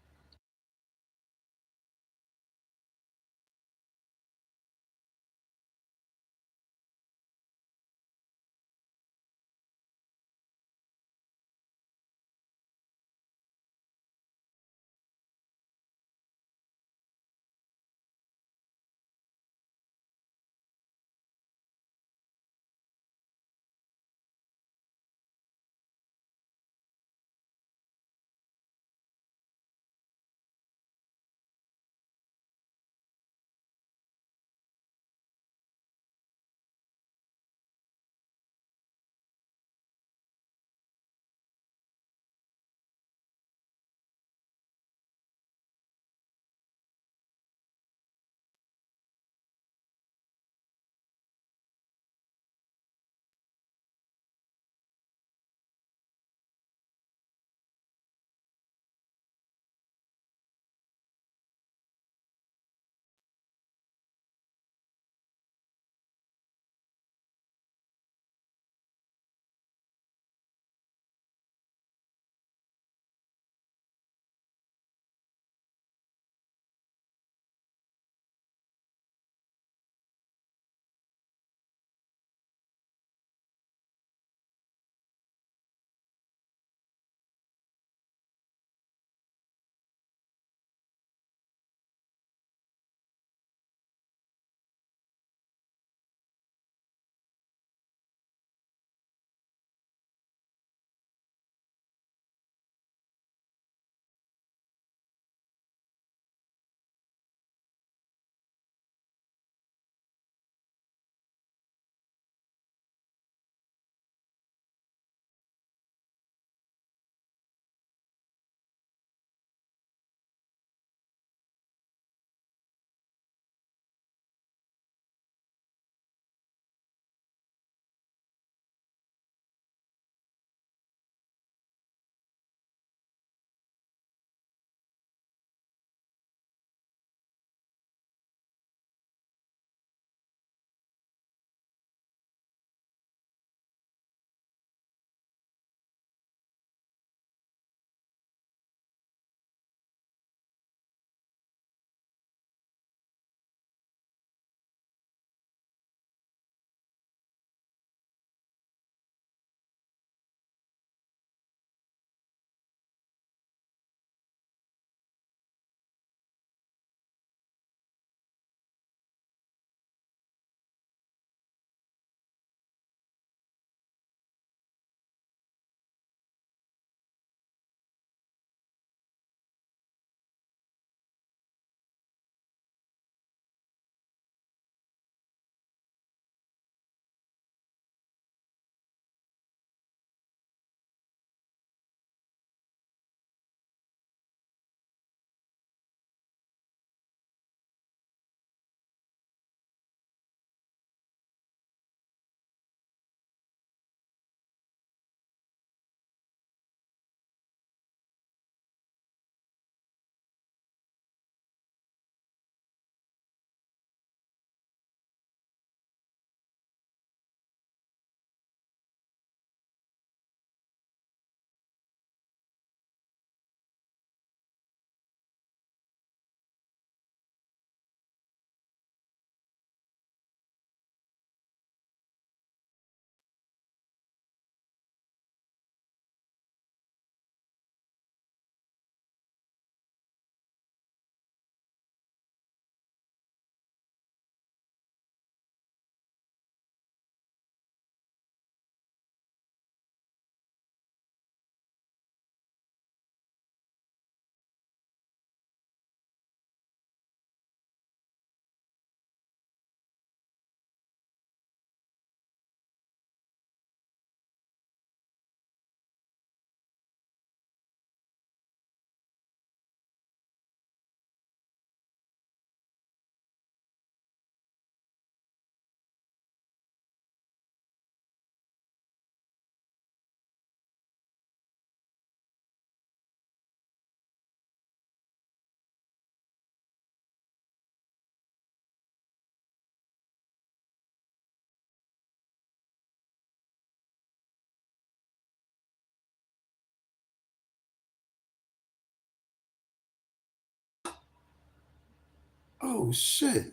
Oh shit!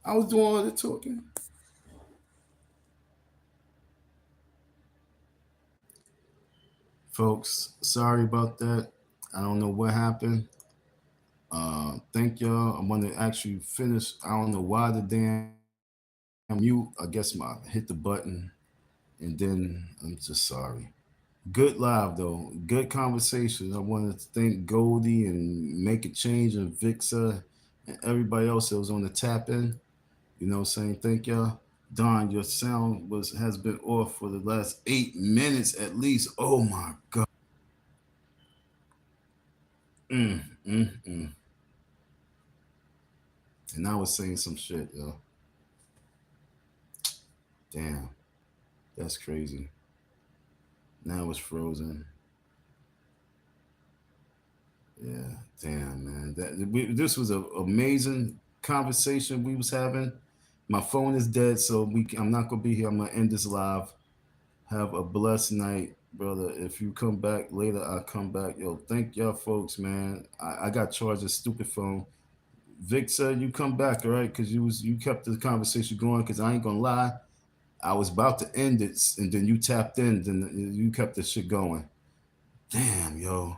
I was doing all the talking. Folks, sorry about that. I don't know what happened. Thank y'all. I'm gonna actually finish. I don't know why the damn mute. I guess my hit the button and then I'm just sorry. Good live though. Good conversation. I want to thank Goldie and Make a Change and Vixa and everybody else that was on the tap in. You know what I'm saying? Thank y'all. Don, your sound has been off for the last 8 minutes at least. Oh my god. Mm, mm, mm. And I was saying some shit, yo. Damn, that's crazy. Now it's frozen. Yeah, damn, man. This was an amazing conversation we was having. My phone is dead, so I'm not gonna be here. I'm gonna end this live. Have a blessed night, brother. If you come back later, I'll come back. Yo, thank y'all folks, man. I got charged a stupid phone. Vic said you come back, all right? Cause you kept the conversation going. Cause I ain't gonna lie, I was about to end it, and then you tapped in, then you kept the shit going. Damn, yo.